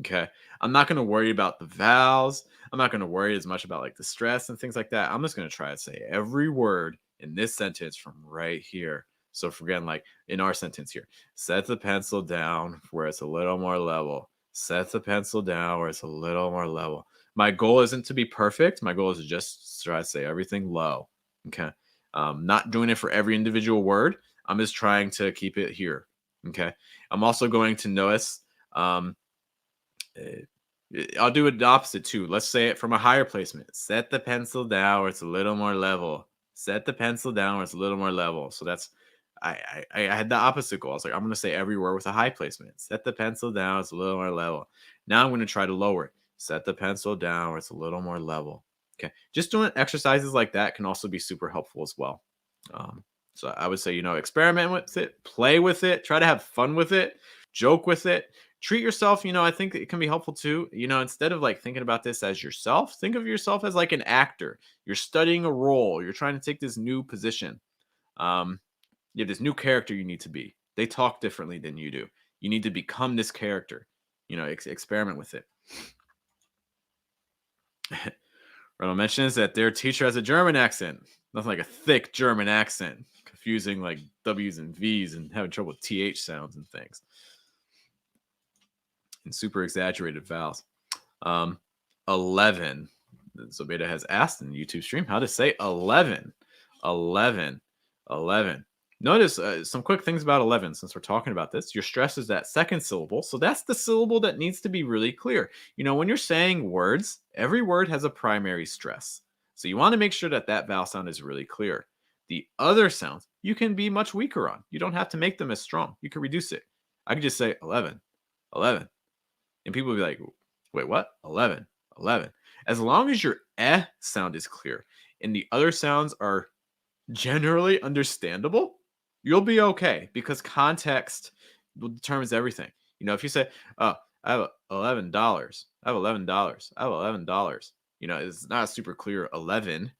Okay. I'm not going to worry about the vowels. I'm not going to worry as much about like the stress and things like that. I'm just going to try to say every word in this sentence from right here. So for again, like in our sentence here, set the pencil down where it's a little more level. Set the pencil down where it's a little more level. My goal isn't to be perfect. My goal is to just try to say everything low. Okay. Not doing it for every individual word. I'm just trying to keep it here. Okay. I'm also going to notice, I'll do it the opposite too. Let's say it from a higher placement. Set the pencil down where it's a little more level. Set the pencil down where it's a little more level. So that's, I had the opposite goal. I was like, I'm going to say every word with a high placement. Set the pencil down, it's a little more level. Now I'm going to try to lower it. Set the pencil down where it's a little more level. Okay. Just doing exercises like that can also be super helpful as well. So I would say, experiment with it, play with it, try to have fun with it, joke with it, treat yourself. I think it can be helpful too. Instead of like thinking about this as yourself, think of yourself as like an actor. You're studying a role. You're trying to take this new position. You have this new character you need to be. They talk differently than you do. You need to become this character. Experiment with it. Ronald mentions that their teacher has a German accent. Nothing like a thick German accent. Confusing like W's and V's and having trouble with TH sounds and things. And super exaggerated vowels. 11. So Beta has asked in the YouTube stream how to say 11. 11. Notice some quick things about 11 since we're talking about this. Your stress is that second syllable. So that's the syllable that needs to be really clear. When you're saying words, every word has a primary stress. So you want to make sure that that vowel sound is really clear. The other sounds you can be much weaker on. You don't have to make them as strong. You can reduce it. I could just say 11. And people will be like, wait, what? 11. As long as your eh sound is clear and the other sounds are generally understandable, you'll be okay because context determines everything. If you say, oh, I have $11. I have $11. It's not a super clear 11,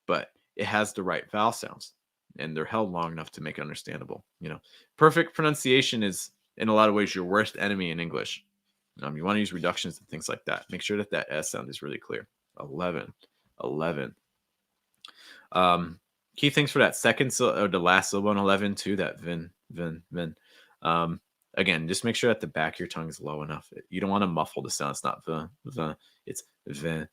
but it has the right vowel sounds and they're held long enough to make it understandable. Perfect pronunciation is in a lot of ways your worst enemy in English. You want to use reductions and things like that. Make sure that that S sound is really clear. 11. Key things for that second or the last syllable in 11 too, that vin. Again, just make sure that the back of your tongue is low enough. You don't want to muffle the sound. It's not the, it's vin.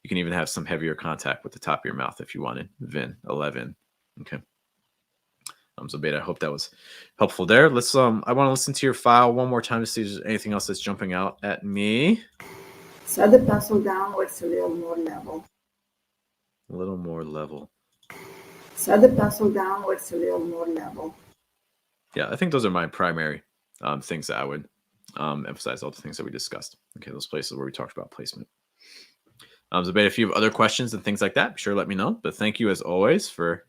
You can even have some heavier contact with the top of your mouth if you wanted. Vin, 11. Okay. So Beta, I hope that was helpful there. Let's I want to listen to your file one more time to see if there's anything else that's jumping out at me. Set the pencil down where it's a little more level. A little more level. Set the pencil down where it's a little more level. Yeah, I think those are my primary things that I would emphasize, all the things that we discussed. Okay, those places where we talked about placement. So Beta, if you have other questions and things like that, be sure to let me know. But thank you as always for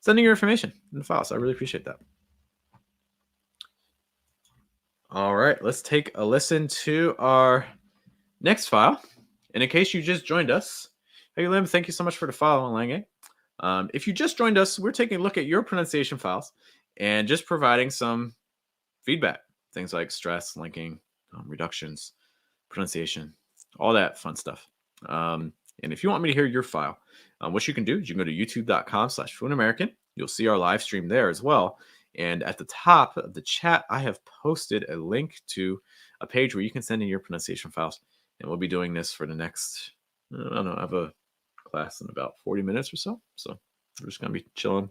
sending your information in the files. I really appreciate that. All right, let's take a listen to our next file. And in case you just joined us, hey Lim, thank you so much for the file, Lange. If you just joined us, we're taking a look at your pronunciation files and just providing some feedback. Things like stress, linking, reductions, pronunciation, all that fun stuff. And if you want me to hear your file, what you can do is you can go to youtube.com/FluentAmerican. You'll see our live stream there as well. And at the top of the chat, I have posted a link to a page where you can send in your pronunciation files. And we'll be doing this for the next, I don't know, I have a class in about 40 minutes or so. So we're just going to be chilling,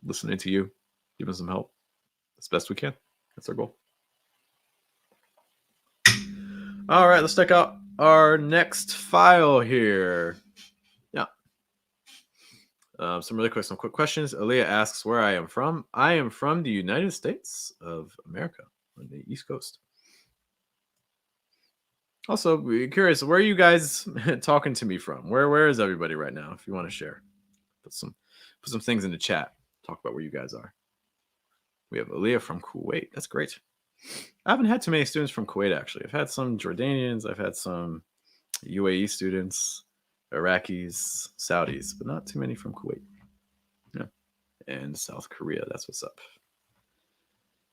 listening to you, giving some help as best we can. That's our goal. All right, let's check out our next file here. Yeah. Some quick questions. Aaliyah asks where I am from. I am from the United States of America on the East Coast. Also, we're curious, where are you guys talking to me from? Where is everybody right now? If you want to share, put some things in the chat. Talk about where you guys are. We have Aaliyah from Kuwait. That's great. I haven't had too many students from Kuwait, actually. I've had some Jordanians. I've had some UAE students, Iraqis, Saudis, but not too many from Kuwait. Yeah. And South Korea. That's what's up.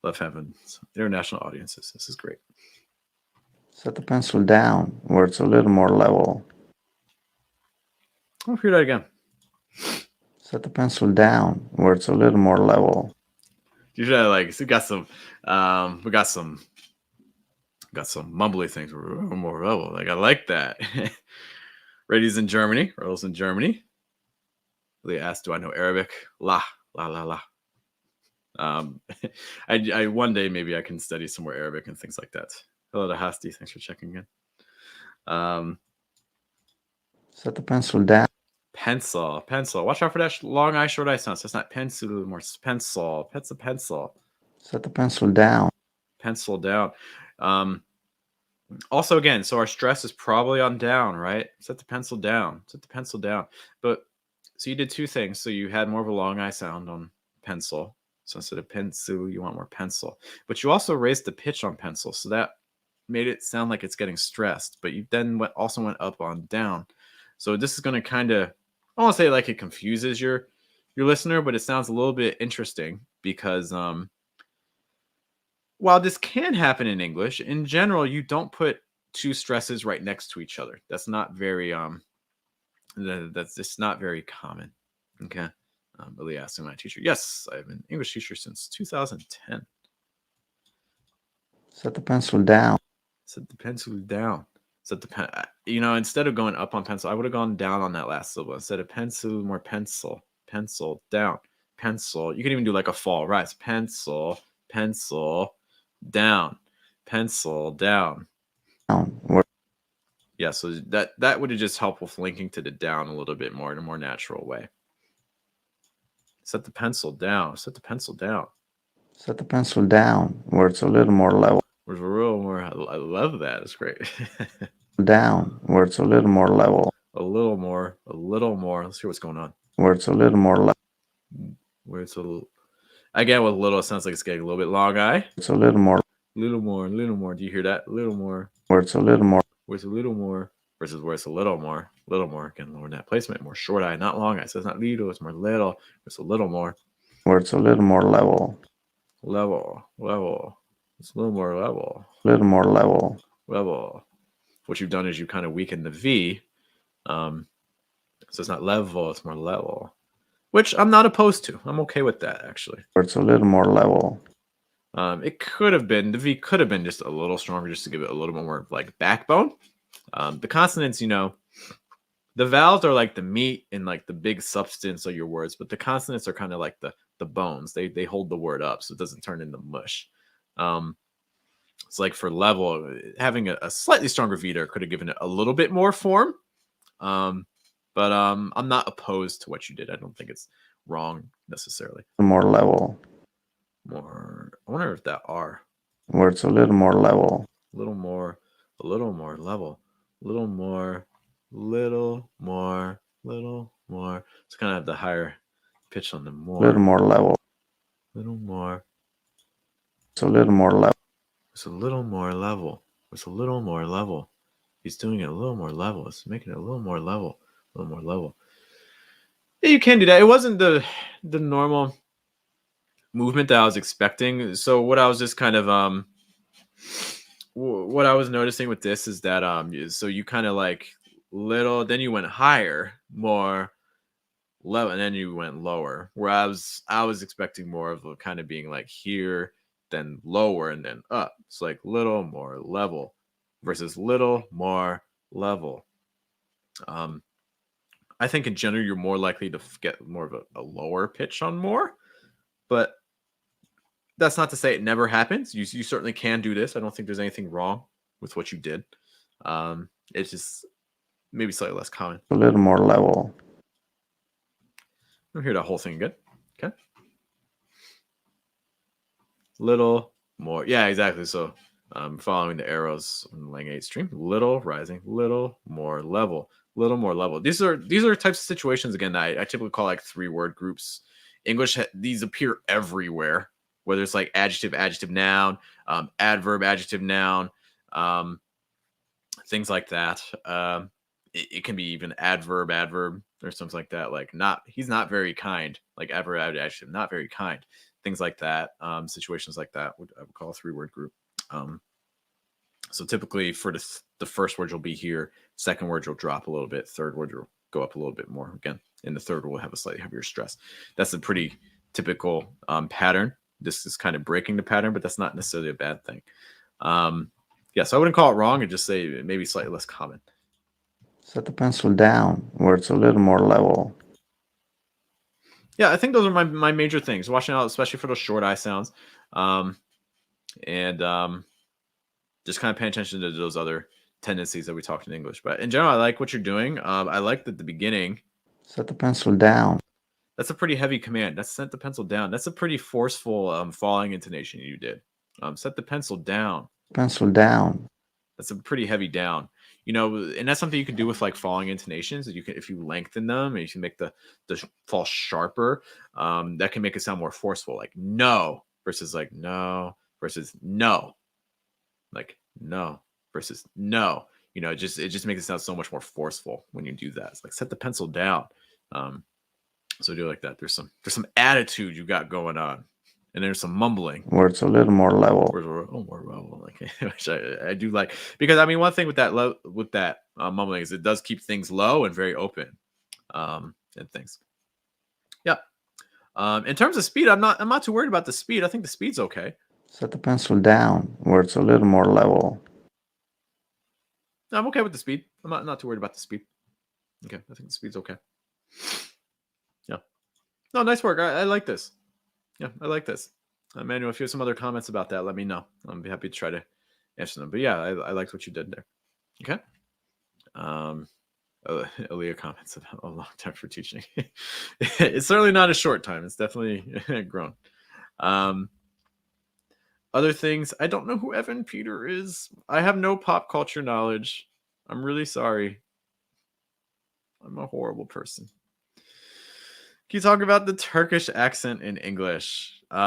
Love having international audiences. This is great. Set the pencil down where it's a little more level. I'll hear that again. Set the pencil down where it's a little more level. Usually, like, so we got some mumbly things. We're a little more level. Like, I like that. Radi's in Germany. Earl's in Germany. They asked, "Do I know Arabic?" La la la la. I one day maybe I can study some more Arabic and things like that. Hello to Hasti. Thanks for checking in. Set the pencil down. Pencil. Watch out for that long I, short I sound. So it's not pencil, more pencil. Pencil. Set the pencil down. Pencil down. Also, again, so our stress is probably on down, right? Set the pencil down. But so you did two things. So you had more of a long I sound on pencil. So instead of pencil, you want more pencil. But you also raised the pitch on pencil. So that made it sound like it's getting stressed. But you then also went up on down. So this is going to kind of, I won't say like it confuses your listener, but it sounds a little bit interesting because while this can happen in English, in general, you don't put two stresses right next to each other. That's not very that's just not very common. Okay. Really asking my teacher. Yes, I've been an English teacher since 2010. Set the pencil down. Set the pencil down. Set the pen. Instead of going up on pencil, I would have gone down on that last syllable. Instead of pencil, more pencil. Pencil down. Pencil. You can even do like a fall rise. Pencil. Down. Pencil down. Yeah, so that would have just helped with linking to the down a little bit more in a more natural way. Set the pencil down. Set the pencil down. Set the pencil down where it's a little more level. Where's a little more? I love that. It's great. Down where it's a little more level. A little more. Let's hear what's going on. Where it's a little more level. Where it's a little. Again, with little, it sounds like it's getting a little bit long eye. It's a little more. Little more. Do you hear that? Little more. Where it's a little more. Where it's a little more versus where it's a little more. Little more. Again, lower that placement. More short eye, not long eye. So it's not little, it's more little. It's a little more. Where it's a little more level. Level. It's a little more level. Little more level. Level. What you've done is you kind of weaken the V. So it's not level, it's more level. Which I'm not opposed to. I'm okay with that, actually. Where it's a little more level. It could have been, the V could have been just a little stronger just to give it a little bit more like backbone. The consonants, the vowels are like the meat and like the big substance of your words, but the consonants are kind of like the bones. They hold the word up so it doesn't turn into mush. It's like for level, having a slightly stronger V there could have given it a little bit more form. But I'm not opposed to what you did. I don't think it's wrong necessarily. More level. More. I wonder if that R. Where it's a little more level. A little more level. Little more. It's kind of have the higher pitch on the more. Little more level. Little more. It's a little more level. It's a little more level. It's a little more level. He's doing it a little more level. It's making it a little more level. A little more level. Yeah, you can do that. It wasn't the normal movement that I was expecting. So what I was just kind of what I was noticing with this is that so you kind of like little, then you went higher, more level, and then you went lower. Whereas I was expecting more of a kind of being like here, then lower, and then up. It's like little more level versus little more level. I think in general you're more likely to get more of a lower pitch on more, but that's not to say it never happens. You certainly can do this. I don't think there's anything wrong with what you did. It's just maybe slightly less common. A little more level. I'll hear that whole thing again. Okay. Little more. Yeah, exactly. So following the arrows on the Lang 8 stream. Little rising, little more level, little more level. These are types of situations, again, that I typically call like 3-word groups. English, these appear everywhere, whether it's like adjective, adjective, noun, adverb, adjective, noun, things like that. It can be even adverb, adverb, or something like that. Like he's not very kind. Like adverb, adjective, not very kind. Things like that. Situations like that I would call a 3-word group. So typically for the first word you'll be here, second word you'll drop a little bit, third word you'll go up a little bit more. Again, in the third we'll have a slightly heavier stress. That's a pretty typical pattern. This is kind of breaking the pattern, but that's not necessarily a bad thing. Yeah, so I wouldn't call it wrong and just say maybe slightly less common. Set the pencil down where it's a little more level. Yeah, I think those are my major things. Watching out, especially for those short I sounds. And just kind of paying attention to those other tendencies that we talked in English. But in general, I like what you're doing. I like that the beginning. Set the pencil down. That's a pretty heavy command. That's set the pencil down. That's a pretty forceful falling intonation you did. Set the pencil down. Pencil down. That's a pretty heavy down. You know, and that's something you can do with like falling intonations. You can, if you lengthen them and you can make the fall sharper, that can make it sound more forceful. Like no versus like no versus no. Like no versus no. You know, it just makes it sound so much more forceful when you do that. It's like set the pencil down. So do like that. There's some attitude you got going on, and there's some mumbling where it's a little more level. More level, like which I do like, because I mean one thing with that mumbling is it does keep things low and very open, and things. Yeah. In terms of speed, I'm not too worried about the speed. I think the speed's okay. Set the pencil down where it's a little more level. I'm okay with the speed. I'm not too worried about the speed. Okay, I think the speed's okay. Yeah. No, nice work. I like this. Yeah, I like this. Manuel, if you have some other comments about that, let me know. I'll be happy to try to answer them. But yeah, I liked what you did there. Okay. Aaliyah comments about a long time for teaching. It's certainly not a short time. It's definitely grown. Other things, I don't know who Evan Peter is. I have no pop culture knowledge. I'm really sorry. I'm a horrible person. Can you talk about the Turkish accent in English? Do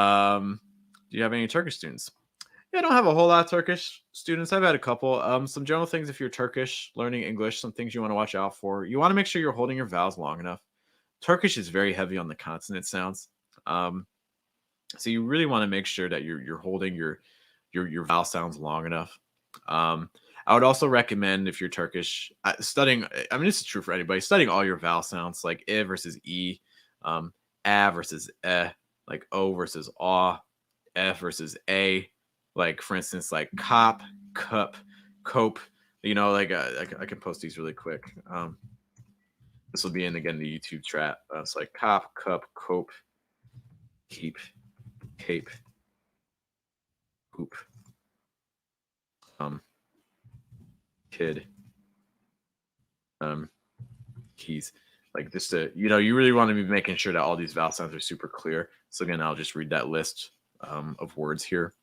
you have any Turkish students? Yeah, I don't have a whole lot of Turkish students. I've had a couple. Some general things if you're Turkish, learning English, some things you want to watch out for. You want to make sure you're holding your vowels long enough. Turkish is very heavy on the consonant sounds. So you really want to make sure that you're holding your vowel sounds long enough. I would also recommend, if you're Turkish, studying. I mean, this is true for anybody. Studying all your vowel sounds, like I versus e, a versus like o versus aw, f versus a. Like for instance, like cop, cup, cope. You know, like I can post these really quick. This will be in again the YouTube chat. It's like cop, cup, cope, keep, cape, hoop, kid, keys. Like just to, you know, you really want to be making sure that all these vowel sounds are super clear. So again, I'll just read that list of words here.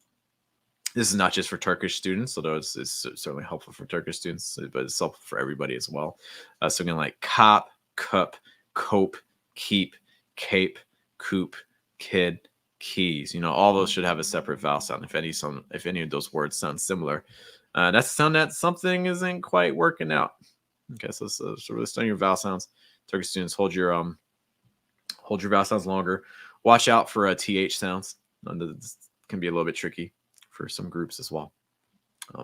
This is not just for Turkish students, although it's certainly helpful for Turkish students, but it's helpful for everybody as well. So again, like cop, cup, cope, keep, cape, coop, kid, keys. All those should have a separate vowel sound if any of those words sound similar. That's a sound that something isn't quite working out. Okay, so really study your vowel sounds. Turkish students, hold your vowel sounds longer. Watch out for th sounds. This can be a little bit tricky for some groups as well.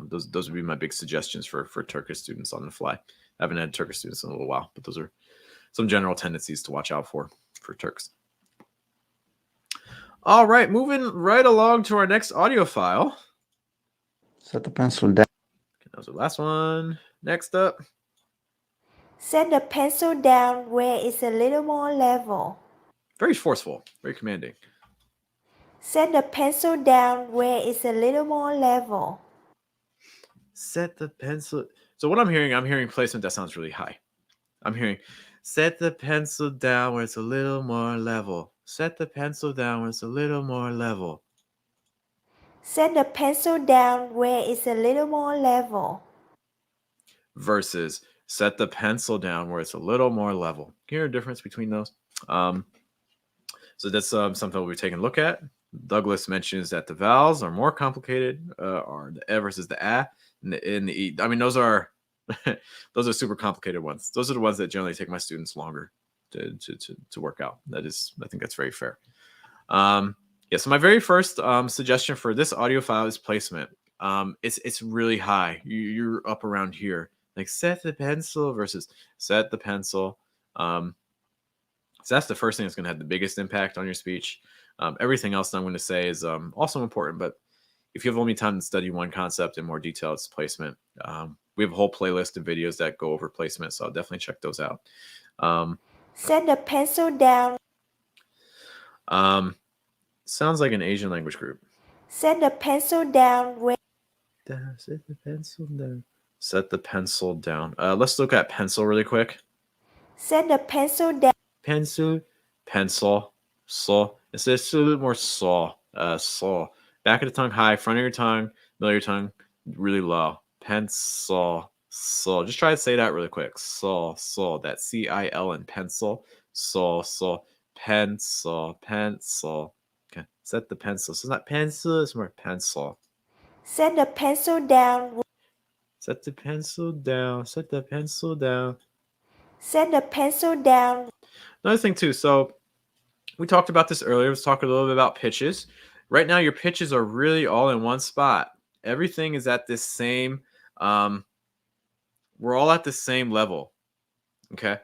Those would be my big suggestions for Turkish students on the fly. I haven't had Turkish students in a little while, but those are some general tendencies to watch out for Turks. All right, moving right along to our next audio file. Set the pencil down. Okay, that was the last one. Next up. Set the pencil down where it's a little more level. Very forceful, very commanding. Set the pencil down where it's a little more level. Set the pencil. So what I'm hearing placement that sounds really high. I'm hearing, set the pencil down where it's a little more level. Set the pencil down where it's a little more level. Set the pencil down where it's a little more level. Versus set the pencil down where it's a little more level. Can you hear a difference between those? So that's something we'll be taking a look at. Douglas mentions that the vowels are more complicated, are the e versus the a and the e. I mean, those are those are super complicated ones. Those are the ones that generally take my students longer to work out. I think that's very fair. Yeah, so my very first suggestion for this audio file is placement. It's really high. You're up around here. Like set the pencil versus set the pencil. So that's the first thing that's going to have the biggest impact on your speech. Everything else I'm going to say is also important, but if you have only time to study one concept in more detail, it's placement. We have a whole playlist of videos that go over placement, so I'll definitely check those out. Set the pencil down. Sounds like an Asian language group. Set the pencil down where. Set the pencil down. Set the pencil down. Let's look at pencil really quick. Set the pencil down. Pencil, saw. It's a little bit more saw. Saw. Back of the tongue high, front of your tongue, middle of your tongue really low. Pencil, saw. Just try to say that really quick. Saw. That C-I-L in pencil. Saw. Pencil. Okay. Set the pencil. So it's not pencil, it's more pencil. Set the pencil down. Set the pencil down. Set the pencil down. Set the pencil down. Another thing too, so we talked about this earlier. Let's talk a little bit about pitches. Right now, your pitches are really all in one spot. Everything is at this same, we're all at the same level. Okay.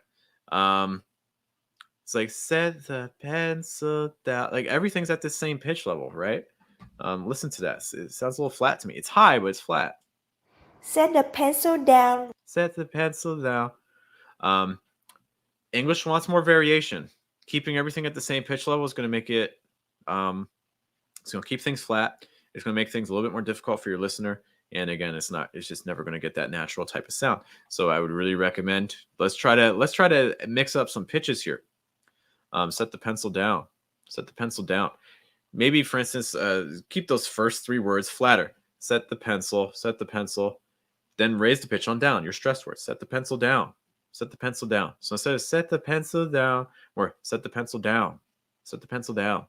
It's like set the pencil down. Like everything's at the same pitch level, right? Listen to that. It sounds a little flat to me. It's high, but it's flat. Set the pencil down. Set the pencil down. English wants more variation. Keeping everything at the same pitch level is going to make it, it's going to keep things flat. It's going to make things a little bit more difficult for your listener. And again, it's just never going to get that natural type of sound. So I would really recommend, let's try to mix up some pitches here. Set the pencil down. Set the pencil down. Maybe, for instance, keep those first three words flatter. Set the pencil, then raise the pitch on down. Your stressed words. Set the pencil down. Set the pencil down. So instead of set the pencil down, or set the pencil down. Set the pencil down.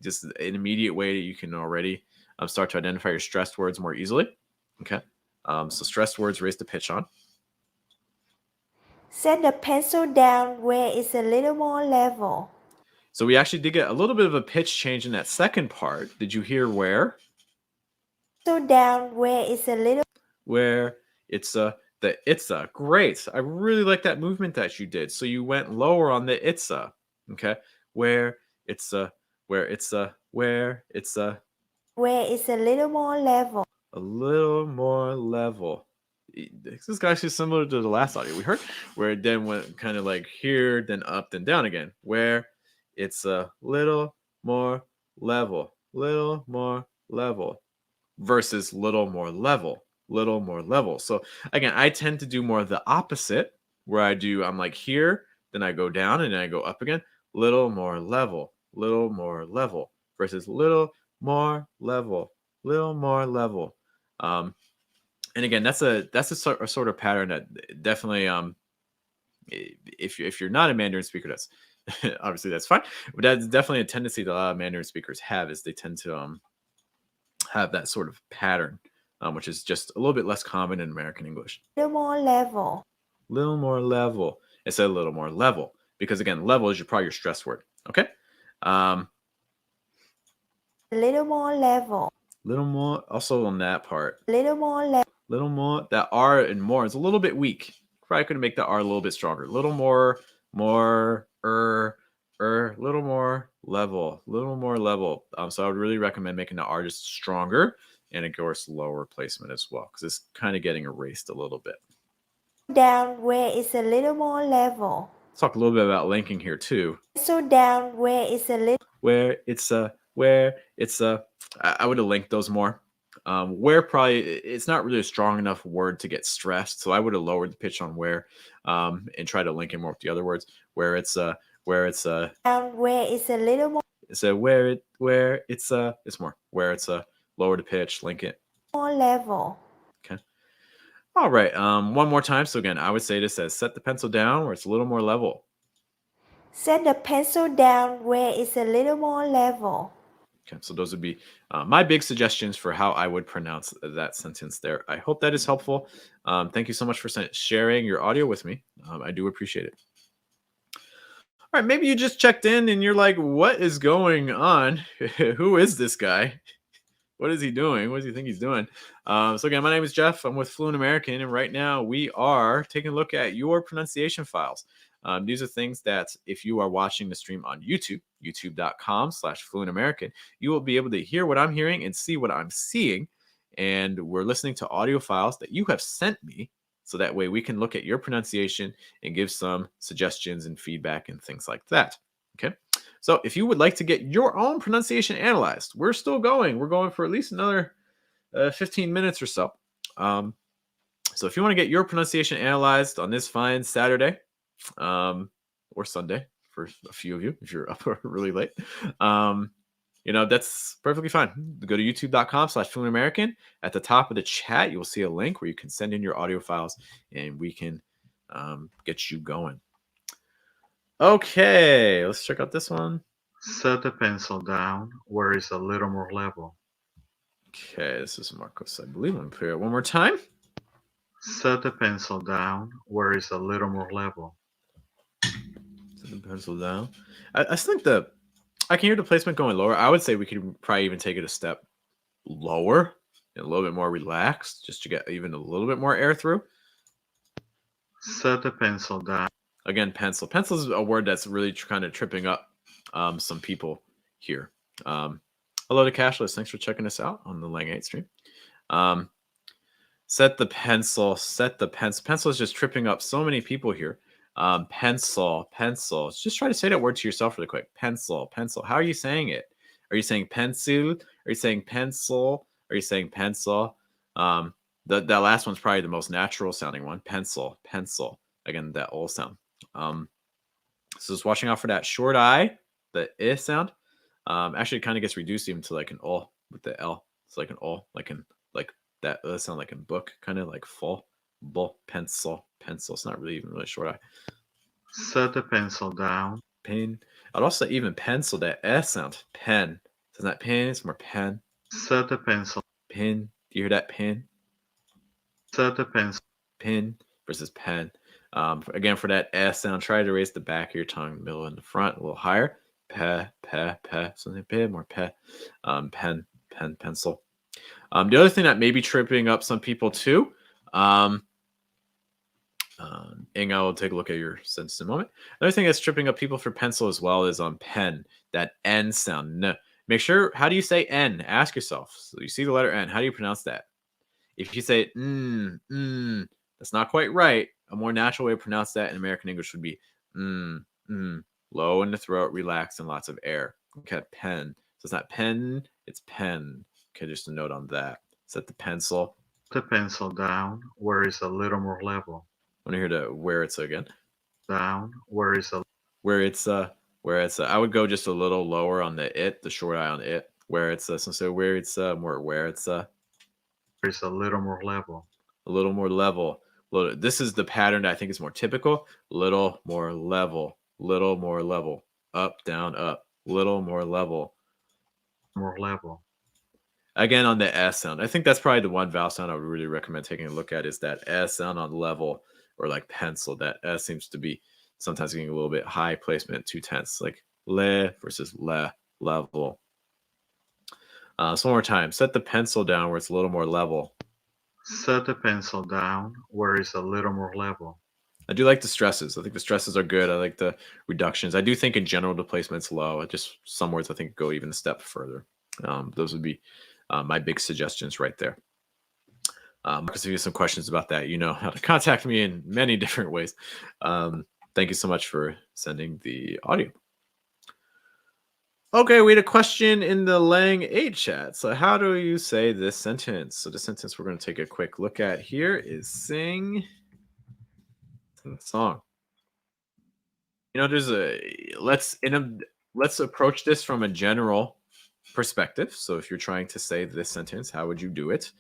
Just an immediate way that you can already start to identify your stressed words more easily. Okay. So stressed words, raise the pitch on. Set the pencil down where it's a little more level. So we actually did get a little bit of a pitch change in that second part. Did you hear where? Pencil down where it's a little. Where it's the it's a. Great. I really like that movement that you did. So you went lower on the it's a. Okay. Where it's a. Where it's a. Where it's a. Where it's a little more level. A little more level. This is actually similar to the last audio we heard, where it then went kind of like here, then up, then down again. Where it's a little more level. Little more level. Versus little more level. Little more level. So again, I tend to do more of the opposite, where I'm like here, then I go down and then I go up again. Little more level. Little more level. Versus little more level. Little more level. And again, that's a sort of pattern that definitely, if you're not a Mandarin speaker, obviously that's fine. But that's definitely a tendency that a lot of Mandarin speakers have, is they tend to have that sort of pattern, which is just a little bit less common in American English. Little more level. Little more level instead of a little more level, because again, level is probably your stress word. Okay. Little more level. Little more also on that part. Little more level. Little more. That R and more is a little bit weak. Probably could make the R a little bit stronger. Little more, little more level, little more level. So I would really recommend making the R just stronger, and of course lower placement as well, because it's kind of getting erased a little bit. Down where it's a little more level. Let's talk a little bit about linking here too. So down where it's a little. Where it's I would have linked those more. Where probably it's not really a strong enough word to get stressed, so I would have lowered the pitch on where, and try to link it more with the other words. Where it's Down where it's a little more. it's more where it's lower the pitch, link it. More level. Okay. All right. One more time. So again, I would say this as set the pencil down where it's a little more level. Set the pencil down where it's a little more level. Okay, so those would be my big suggestions for how I would pronounce that sentence there. I hope that is helpful. Thank you so much for sharing your audio with me. I do appreciate it. All right, maybe you just checked in and you're like, what is going on? Who is this guy? What is he doing? What does he think he's doing? So again, my name is Jeff. I'm with Fluent American, and right now we are taking a look at your pronunciation files. These are things that if you are watching the stream on YouTube, youtube.com/fluentamerican, you will be able to hear what I'm hearing and see what I'm seeing. And we're listening to audio files that you have sent me, so that way we can look at your pronunciation and give some suggestions and feedback and things like that. Okay. So if you would like to get your own pronunciation analyzed, we're still going. We're going for at least another 15 minutes or so. So if you want to get your pronunciation analyzed on this fine Saturday, or Sunday for a few of you, if you're up really late, that's perfectly fine. Go to youtube.com/fluentamerican. At the top of the chat, you will see a link where you can send in your audio files and we can get you going. Okay, let's check out this one. Set the pencil down where it's a little more level. Okay, this is Marcos, I believe. Let me play it one more time. Set the pencil down where it's a little more level. Set the pencil down. I think I can hear the placement going lower. I would say we could probably even take it a step lower and a little bit more relaxed, just to get even a little bit more air through. Set the pencil down. Again, pencil. Pencil is a word that's really kind of tripping up some people here. Hello to Cashless. Thanks for checking us out on the Lang 8 stream. Set the pencil. Set the pencil. Pencil is just tripping up so many people here. Pencil. Just try to say that word to yourself really quick. Pencil. How are you saying it? Are you saying pencil? Are you saying pencil? Are you saying pencil? That last one's probably the most natural sounding one. Pencil. Again, that O sound. So just watching out for that short I, the I sound. Actually, it kind of gets reduced even to like an O with the L. It's like an O, like that sound like in book, kind of like full. Pencil. It's not really even really short I. Set the pencil down. Pen. I'd also say even pencil, that S sound. Pen. It's not pen, it's more pen. Set the pencil. Pin. Do you hear that pin? Set the pencil. Pin versus pen. Again, for that S sound, try to raise the back of your tongue, the middle and the front a little higher. Pe. Something bit more pe. Pen, pencil. The other thing that may be tripping up some people too, Inga will take a look at your sentence in a moment. Another thing that's tripping up people for pencil as well is on pen, that N sound. N. Make sure, how do you say N? Ask yourself. So you see the letter N, how do you pronounce that? If you say that's not quite right. A more natural way to pronounce that in American English would be low in the throat, relaxed, and lots of air. Okay, pen. So it's not pen, it's pen. Okay, just a note on that. Set the pencil. The pencil down where it's a little more level. I want to hear the where it's again. Down where it's I would go just a little lower on the short I on it. Where it's so where it's a little more level. A little more level. This is the pattern that I think is more typical. Little more level. little more level. Up, down, up. Little more level. More level. Again, on the S sound. I think that's probably the one vowel sound I would really recommend taking a look at is that S sound on level or like pencil. That S seems to be sometimes getting a little bit high placement, 2 tenths, like le versus le, level. So one more time. Set the pencil down where it's a little more level. Set the pencil down where it's a little more level. I do like the stresses. I think the stresses are good. I like the reductions. I do think in general the placement's low. Just some words I think go even a step further. Those would be my big suggestions right there. Marcus, if you have some questions about that, you know how to contact me in many different ways. Thank you so much for sending the audio. Okay, we had a question in the Lang 8 chat. So how do you say this sentence? So the sentence we're going to take a quick look at here is sing the song. You know, there's let's approach this from a general perspective. So if you're trying to say this sentence, how would you do it?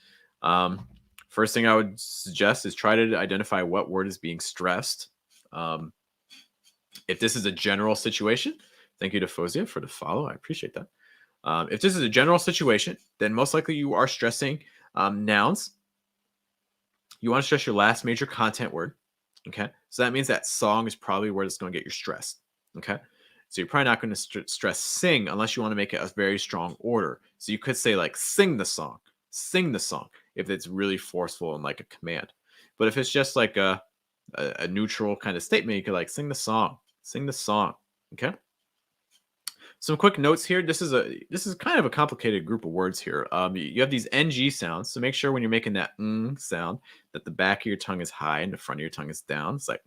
First thing I would suggest is try to identify what word is being stressed. If this is a general situation, thank you to Fozia for the follow. I appreciate that. If this is a general situation, then most likely you are stressing nouns. You want to stress your last major content word. Okay. So that means that song is probably where it's going to get your stress. Okay. So you're probably not going to stress sing unless you want to make it a very strong order. So you could say like sing the song if it's really forceful and like a command. But if it's just like a neutral kind of statement, you could like sing the song. Okay. Some quick notes here. This is kind of a complicated group of words here. You have these NG sounds, so make sure when you're making that sound that the back of your tongue is high and the front of your tongue is down. It's like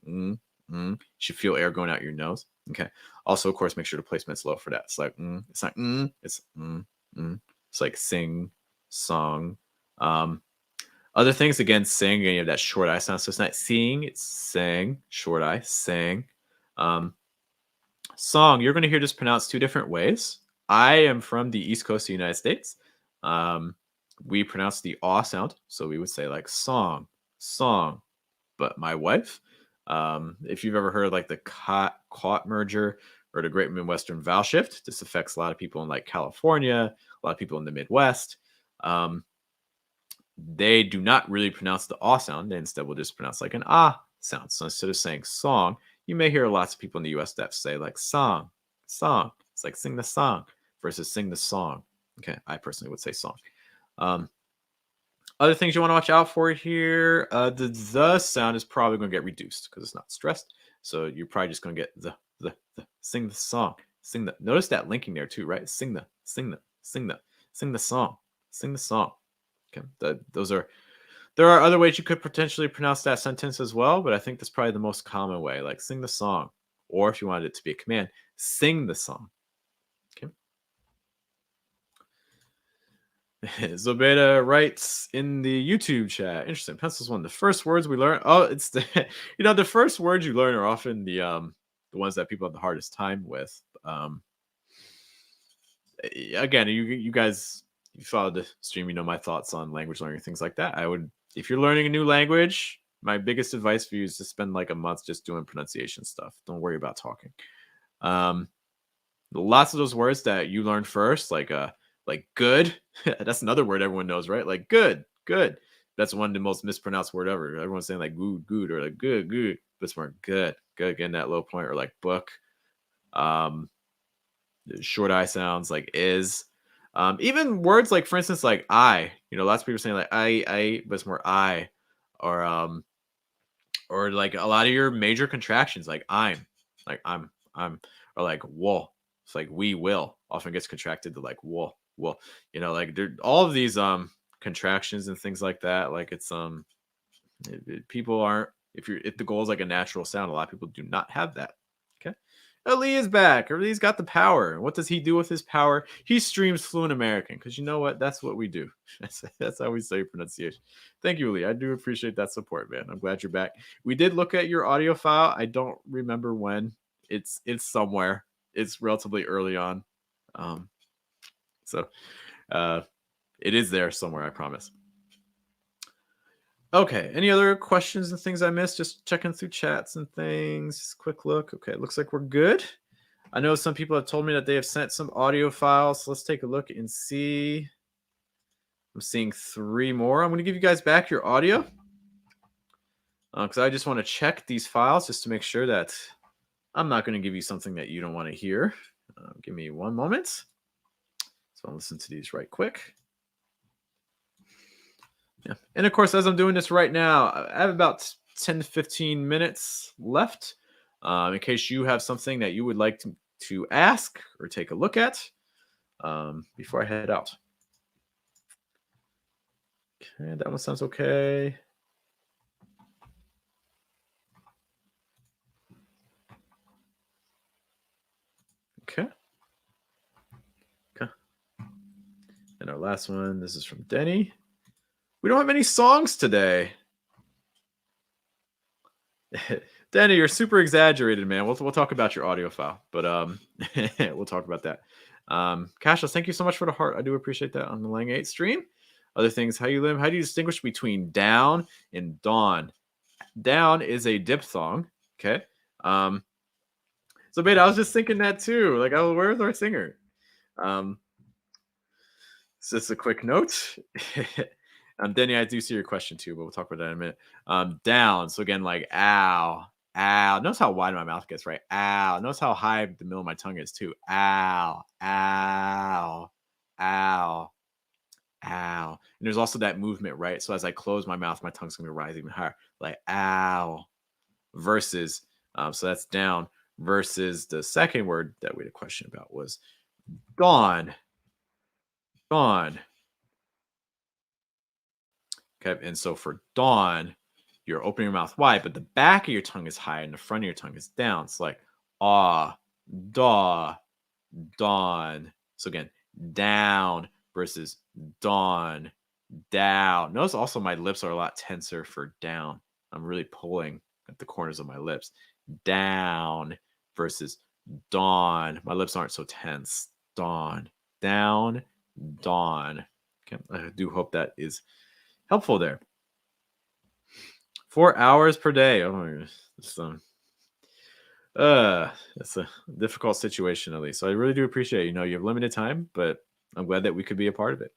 You should feel air going out your nose. Okay. Also, of course, make sure the placement's low for that. It's like it's not it's It's like sing, song. Other things again, sing. You have that short I sound, so it's not seeing, it's sang, short I, sang. Song, you're going to hear this pronounced 2 different ways. I am from the East Coast of the United States. We pronounce the aw sound, so we would say like song. But my wife, if you've ever heard like the caught merger or the Great Midwestern Vowel Shift, this affects a lot of people in like California, a lot of people in the Midwest. They do not really pronounce the aw sound. They instead will just pronounce like an ah sound. So instead of saying song, you may hear lots of people in the US that say like song. It's like sing the song versus sing the song. Okay, I personally would say song. Other things you want to watch out for here, the sound is probably going to get reduced because it's not stressed. So you're probably just going to get the sing the song, sing the. Notice that linking there too, right? Sing the song. Okay, there are other ways you could potentially pronounce that sentence as well, but I think that's probably the most common way, like sing the song. Or if you wanted it to be a command, sing the song. Okay. Zobeda writes in the YouTube chat, interesting, pencil's one of the first words we learn. Oh, it's the the first words you learn are often the ones that people have the hardest time with. Again, you guys, you followed the stream, you know my thoughts on language learning, things like that. I would, if you're learning a new language, my biggest advice for you is to spend like a month just doing pronunciation stuff. Don't worry about talking. Lots of those words that you learn first, like good, that's another word everyone knows, right? Like good. That's one of the most mispronounced word ever. Everyone's saying like good or like good. But it's more good, getting that low point, or like book. Short I sounds like is. Even words like, for instance, like I, lots of people are saying like I, but it's more I, or like a lot of your major contractions, like I'm, or like will. It's like we will often gets contracted to like will. Like all of these contractions and things like that. Like it's people aren't, if the goal is like a natural sound, a lot of people do not have that. Okay. Ali is back. Ali's got the power. What does he do with his power? He streams Fluent American, because you know what? That's what we do. That's how we say pronunciation. Thank you, Ali. I do appreciate that support, man. I'm glad you're back. We did look at your audio file. I don't remember when. It's somewhere. It's relatively early on. So it is there somewhere, I promise. Okay. Any other questions and things I missed? Just checking through chats and things. Just a quick look. Okay. It looks like we're good. I know some people have told me that they have sent some audio files. So let's take a look and see. I'm seeing 3 more. I'm going to give you guys back your audio because I just want to check these files just to make sure that I'm not going to give you something that you don't want to hear. Give me 1 moment. So I'll listen to these right quick. Yeah. And of course, as I'm doing this right now, I have about 10 to 15 minutes left in case you have something that you would like to ask or take a look at before I head out. Okay, that one sounds okay. Okay. Okay. And our last one, this is from Denny. We don't have any songs today. Danny, you're super exaggerated, man. We'll talk about your audio file, but we'll talk about that. Cassius, thank you so much for the heart. I do appreciate that on the Lang 8 stream. Other things, how do you distinguish between down and dawn? Down is a diphthong. Okay. So Beta, I was just thinking that too. Like, oh, where's our singer? So just a quick note. Denny, I do see your question too, but we'll talk about that in a minute. Down. So again, like ow, ow. Notice how wide my mouth gets, right? Ow. Notice how high the middle of my tongue is too. Ow, ow, ow, ow. And there's also that movement, right? So as I close my mouth, my tongue's gonna rise even higher, like ow. Versus, so that's down. Versus the second word that we had a question about was gone. Gone. Okay, and so for dawn, you're opening your mouth wide, but the back of your tongue is high and the front of your tongue is down. It's like ah, daw, dawn. So again, down versus dawn, down. Notice also my lips are a lot tenser for down. I'm really pulling at the corners of my lips. Down versus dawn. My lips aren't so tense. Dawn, down, dawn. Okay, I do hope that is helpful there. 4 hours per day. Oh my gosh. It's a difficult situation, at least. So I really do appreciate it. You know, you have limited time, but I'm glad that we could be a part of it.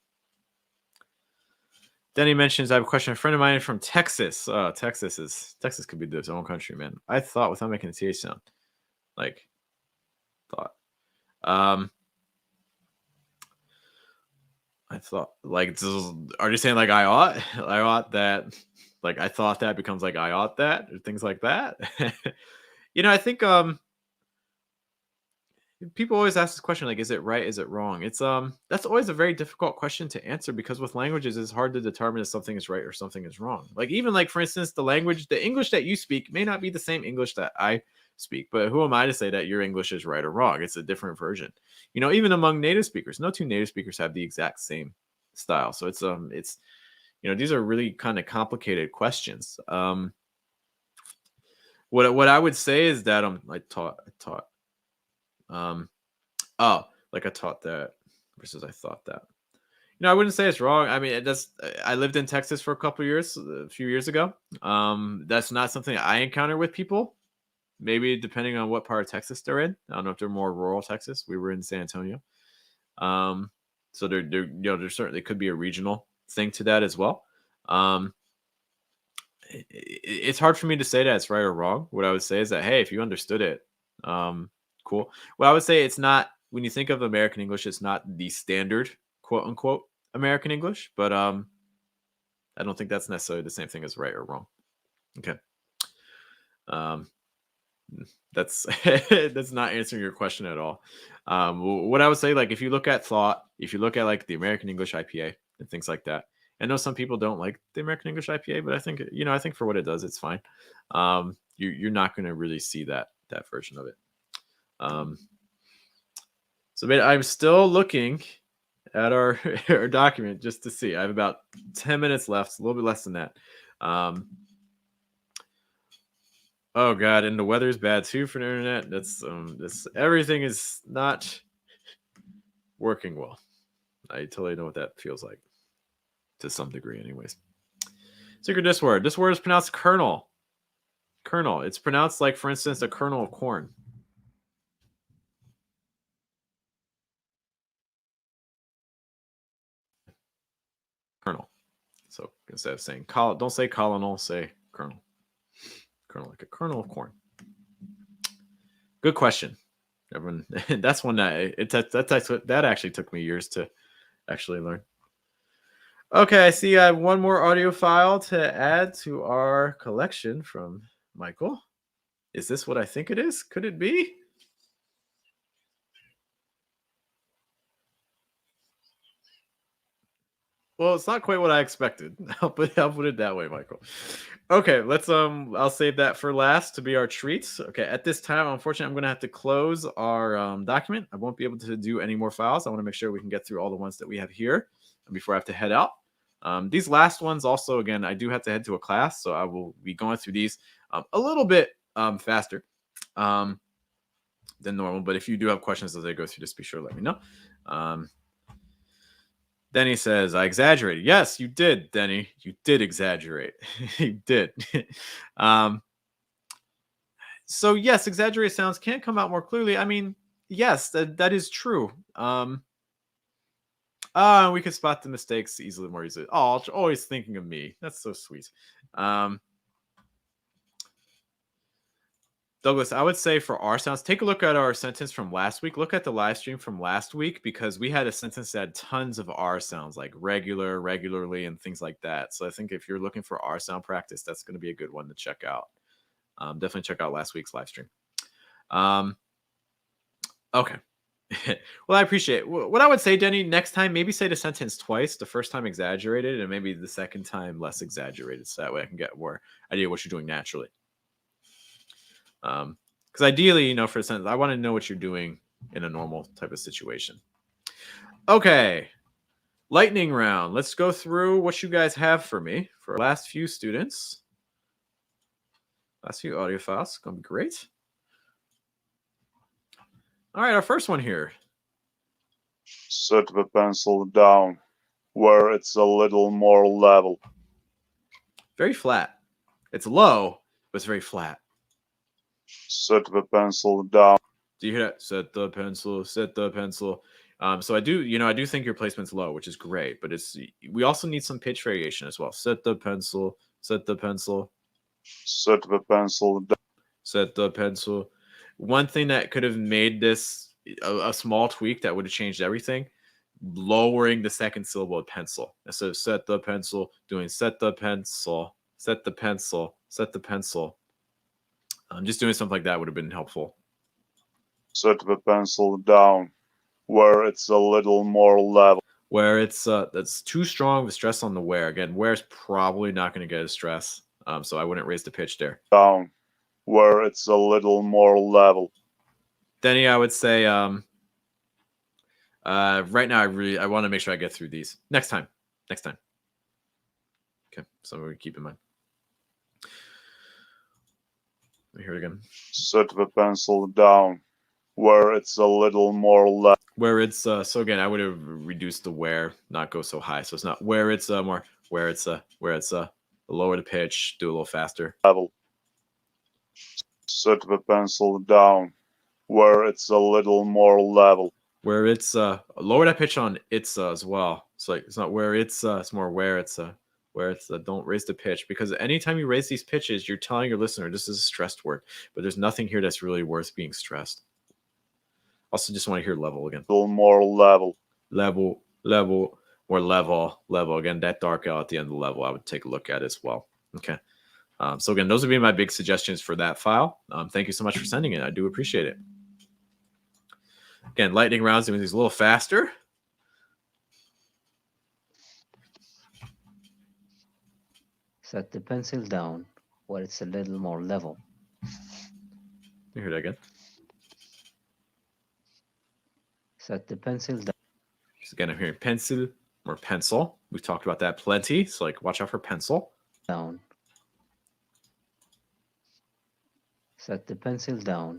Denny mentions, I have a question. A friend of mine from Texas. Texas could be its own country, man. I thought, without making a TH sound, like thought. I thought, like, are you saying like I ought that, like I thought that becomes like I ought that, or things like that? You know, I think people always ask this question, like, is it right? Is it wrong? It's that's always a very difficult question to answer because with languages, it's hard to determine if something is right or something is wrong. Like even like for instance, the English that you speak may not be the same English that I speak, but who am I to say that your English is right or wrong? It's a different version. You know, even among native speakers, no two native speakers have the exact same style. So it's you know, these are really kind of complicated questions. What I would say is that I taught like I taught that versus I thought that. You know, I wouldn't say it's wrong. I mean, I lived in Texas for a few years ago. That's not something I encounter with people. Maybe depending on what part of Texas they're in. I don't know if they're more rural Texas. We were in San Antonio. So there you know, there certainly could be a regional thing to that as well. It's hard for me to say that it's right or wrong. What I would say is that, hey, if you understood it, cool. Well, I would say it's not, when you think of American English, it's not the standard quote unquote American English, but I don't think that's necessarily the same thing as right or wrong. Okay. That's that's not answering your question at all. What I would say, like if you look at thought, if you look at like the American English IPA and things like that, I know some people don't like the American English IPA, but I think, you know, I think for what it does, it's fine. You're not going to really see that version of it. So I'm still looking at our, our document just to see. I have about 10 minutes left, a little bit less than that. Oh God, and the weather's bad too for the internet. That's everything is not working well. I totally know what that feels like, to some degree, anyways. Secret this word. This word is pronounced kernel. Kernel. It's pronounced like, for instance, a kernel of corn. Kernel. So instead of saying don't say colonel, say kernel. Kernel, like a kernel of corn. Good question. Everyone, that's one that actually took me years to actually learn. Okay, I see I have one more audio file to add to our collection from Michael. Is this what I think it is? Could it be? Well, it's not quite what I expected. I'll put it that way, Michael. Okay, let's I'll save that for last to be our treats. Okay, at this time, unfortunately, I'm gonna have to close our document. I won't be able to do any more files. I want to make sure we can get through all the ones that we have here before I have to head out. These last ones also, again, I do have to head to a class, so I will be going through these a little bit faster than normal. But if you do have questions as I go through this, be sure to let me know. Denny says, I exaggerated. Yes, you did, Denny. You did exaggerate. You did. So, yes, exaggerated sounds can't come out more clearly. I mean, yes, that is true. We could spot the mistakes more easily. Oh, always thinking of me. That's so sweet. Douglas, I would say for our sounds, take a look at our sentence from last week. Look at the live stream from last week because we had a sentence that had tons of R sounds like regular, regularly, and things like that. So I think if you're looking for R sound practice, that's going to be a good one to check out. Definitely check out last week's live stream. Okay. Well, I appreciate it. What I would say, Denny, next time, maybe say the sentence twice. The first time exaggerated and maybe the second time less exaggerated. So that way I can get more idea what you're doing naturally. Because ideally, for a sentence, I want to know what you're doing in a normal type of situation. Okay. Lightning round. Let's go through what you guys have for me for our last few students. Last few audio files. It's going to be great. All right, our first one here. Set the pencil down where it's a little more level. Very flat. It's low, but it's very flat. Set the pencil down. Do you hear that? Set the pencil, set the pencil. So I do think your placement's low, which is great, but we also need some pitch variation as well. Set the pencil, set the pencil. Set the pencil down. Set the pencil. One thing that could have made this a small tweak that would have changed everything, lowering the second syllable of pencil. Instead of set the pencil, doing set the pencil, set the pencil, set the pencil. Just doing something like that would have been helpful. Set the pencil down where it's a little more level. Where it's that's too strong of a stress on the where. Again, where is probably not going to get a stress. So I wouldn't raise the pitch there. Down where it's a little more level. Denny, I would say right now I want to make sure I get through these. Next time. Okay, so we keep in mind. Let me hear it again. Set the pencil down where it's a little more level. Where it's so again, I would have reduced the where, not go so high. So it's not where it's more where it's lower the pitch, do a little faster. Level. Set the pencil down where it's a little more level. Where it's lower that pitch on it's as well. It's like it's not where it's more where it's don't raise the pitch, because anytime you raise these pitches, you're telling your listener this is a stressed word, but there's nothing here that's really worth being stressed. Also, just want to hear level again. A little more level. Level, or level. Again, that dark L at the end of the level, I would take a look at as well. Okay. So again, those would be my big suggestions for that file. Thank you so much for sending it. I do appreciate it. Again, lightning rounds, doing these a little faster. Set the pencil down where it's a little more level. You hear that again? Set the pencil down. So again, I'm hearing pencil or pencil. We've talked about that plenty. So like, watch out for pencil. Down. Set the pencil down.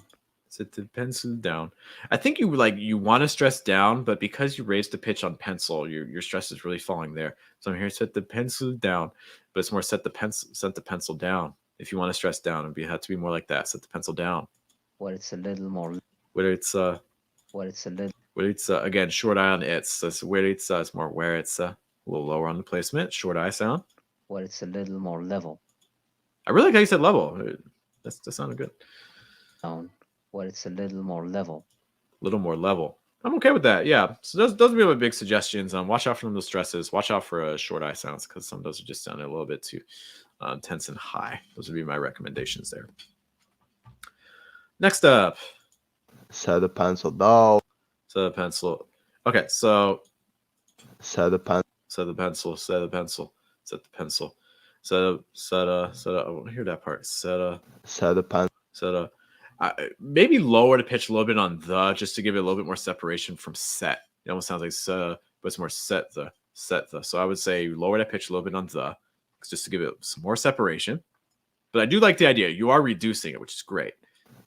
Set the pencil down. I think you want to stress down, but because you raised the pitch on pencil, your stress is really falling there. So I'm here, set the pencil down, but it's more set the pencil down. If you want to stress down, it have to be more like that. Set the pencil down. Where it's a little more. Whether it's Where it's a little. where it's again short eye on it's. So it's where it's more where it's a little lower on the placement. Short eye sound. Where it's a little more level. I really like how you said level. That sounded good. Down. Where it's a little more level. A little more level. I'm okay with that. Yeah. So those would be my big suggestions. Watch out for those stresses. Watch out for short eye sounds because some of those are just sounding a little bit too tense and high. Those would be my recommendations there. Next up. Set the pencil down. Set the pencil. Okay, so Set the pencil. set the pencil. Set the pencil. Set the pencil. Set a. I want to hear that part. Set the pencil. Set a. Maybe lower the pitch a little bit on the, just to give it a little bit more separation from set. It almost sounds like set, but it's more set the. So I would say lower that pitch a little bit on the, just to give it some more separation. But I do like the idea. You are reducing it, which is great.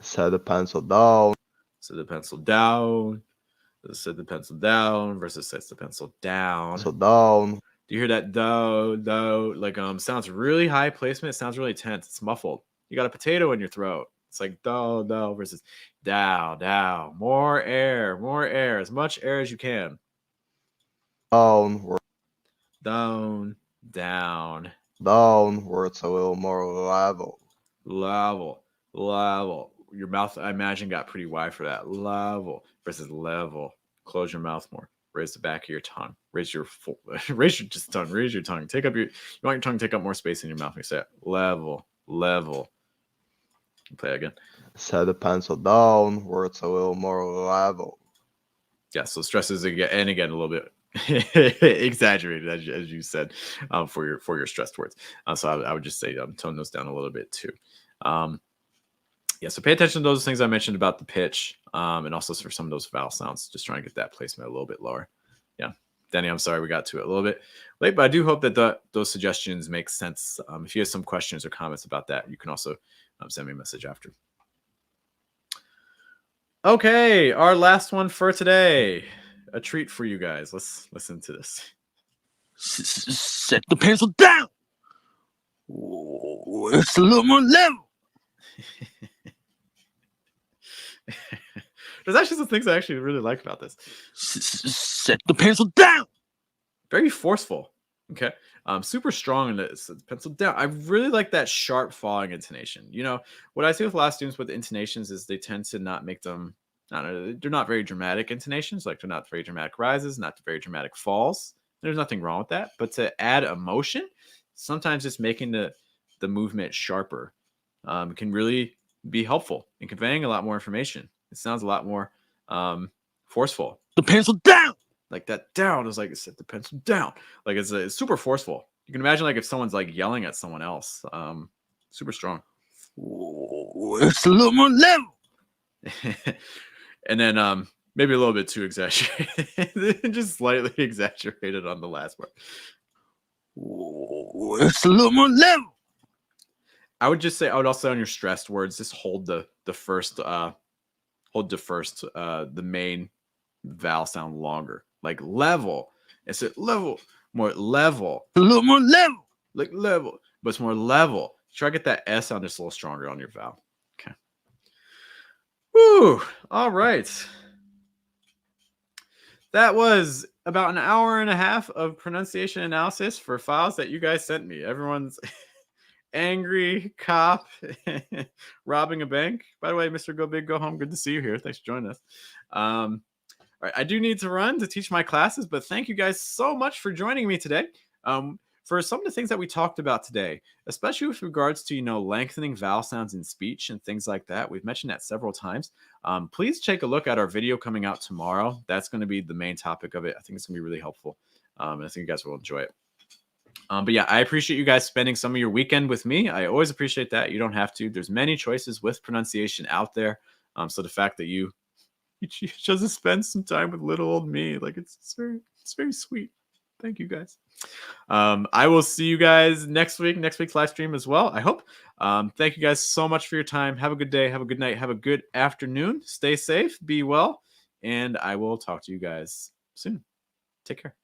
Set the pencil down. Set the pencil down. Set the pencil down versus sets the pencil down. So down. Do you hear that do? Like sounds really high placement. It sounds really tense. It's muffled. You got a potato in your throat. It's like do versus dow. More air. As much air as you can. Down. Down. Down where it's a little more level. Level. Your mouth, I imagine, got pretty wide for that. Level versus level. Close your mouth more. Raise the back of your tongue. Raise your tongue. Raise your tongue. You want your tongue to take up more space in your mouth. You say it. Level. Play again. Set the pencil down where it's a little more level. Yeah, so stresses again and again a little bit exaggerated as you said for your stressed words. So I would just say tone those down a little bit too. Yeah, so pay attention to those things I mentioned about the pitch, and also for some of those vowel sounds. Just trying to get that placement a little bit lower. Yeah, Danny, I'm sorry we got to it a little bit late, but I do hope that those suggestions make sense. If you have some questions or comments about that, you can also send me a message after. Okay, our last one for today. A treat for you guys. Let's listen to this. Set the pencil down. It's a little more level. There's actually some things I actually really like about this. Set the pencil down. Very forceful. Okay. Super strong in this. Pencil down. I really like that sharp falling intonation. You know, what I see with a lot of students with intonations is they tend to not make them, I don't know, they're not very dramatic intonations. Like they're not very dramatic rises, not very dramatic falls. There's nothing wrong with that. But to add emotion, sometimes just making the movement sharper can really be helpful in conveying a lot more information. It sounds a lot more forceful. The pencil down. Like that down is like set the pencil down. Like it's super forceful. You can imagine like if someone's like yelling at someone else. Super strong. It's a little more level. And then maybe a little bit too exaggerated. Just slightly exaggerated on the last part. It's a little more level. I would also say on your stressed words, just hold the main vowel sound longer. Like level. It's a level, more level. A little more level. Like level, but it's more level. Try to get that S sound just a little stronger on your vowel. Okay. Woo! All right. That was about an hour and a half of pronunciation analysis for files that you guys sent me. Everyone's angry cop robbing a bank. By the way, Mr. Go Big Go Home, good to see you here. Thanks for joining us. All right, I do need to run to teach my classes, but thank you guys so much for joining me today. For some of the things that we talked about today, especially with regards to, lengthening vowel sounds in speech and things like that. We've mentioned that several times. Please take a look at our video coming out tomorrow. That's going to be the main topic of it. I think it's going to be really helpful. And I think you guys will enjoy it. But yeah, I appreciate you guys spending some of your weekend with me. I always appreciate that. You don't have to. There's many choices with pronunciation out there. So the fact that you chose to spend some time with little old me, like it's very sweet. Thank you guys. I will see you guys next week's live stream as well, I hope. Thank you guys so much for your time. Have a good day. Have a good night. Have a good afternoon. Stay safe. Be well. And I will talk to you guys soon. Take care.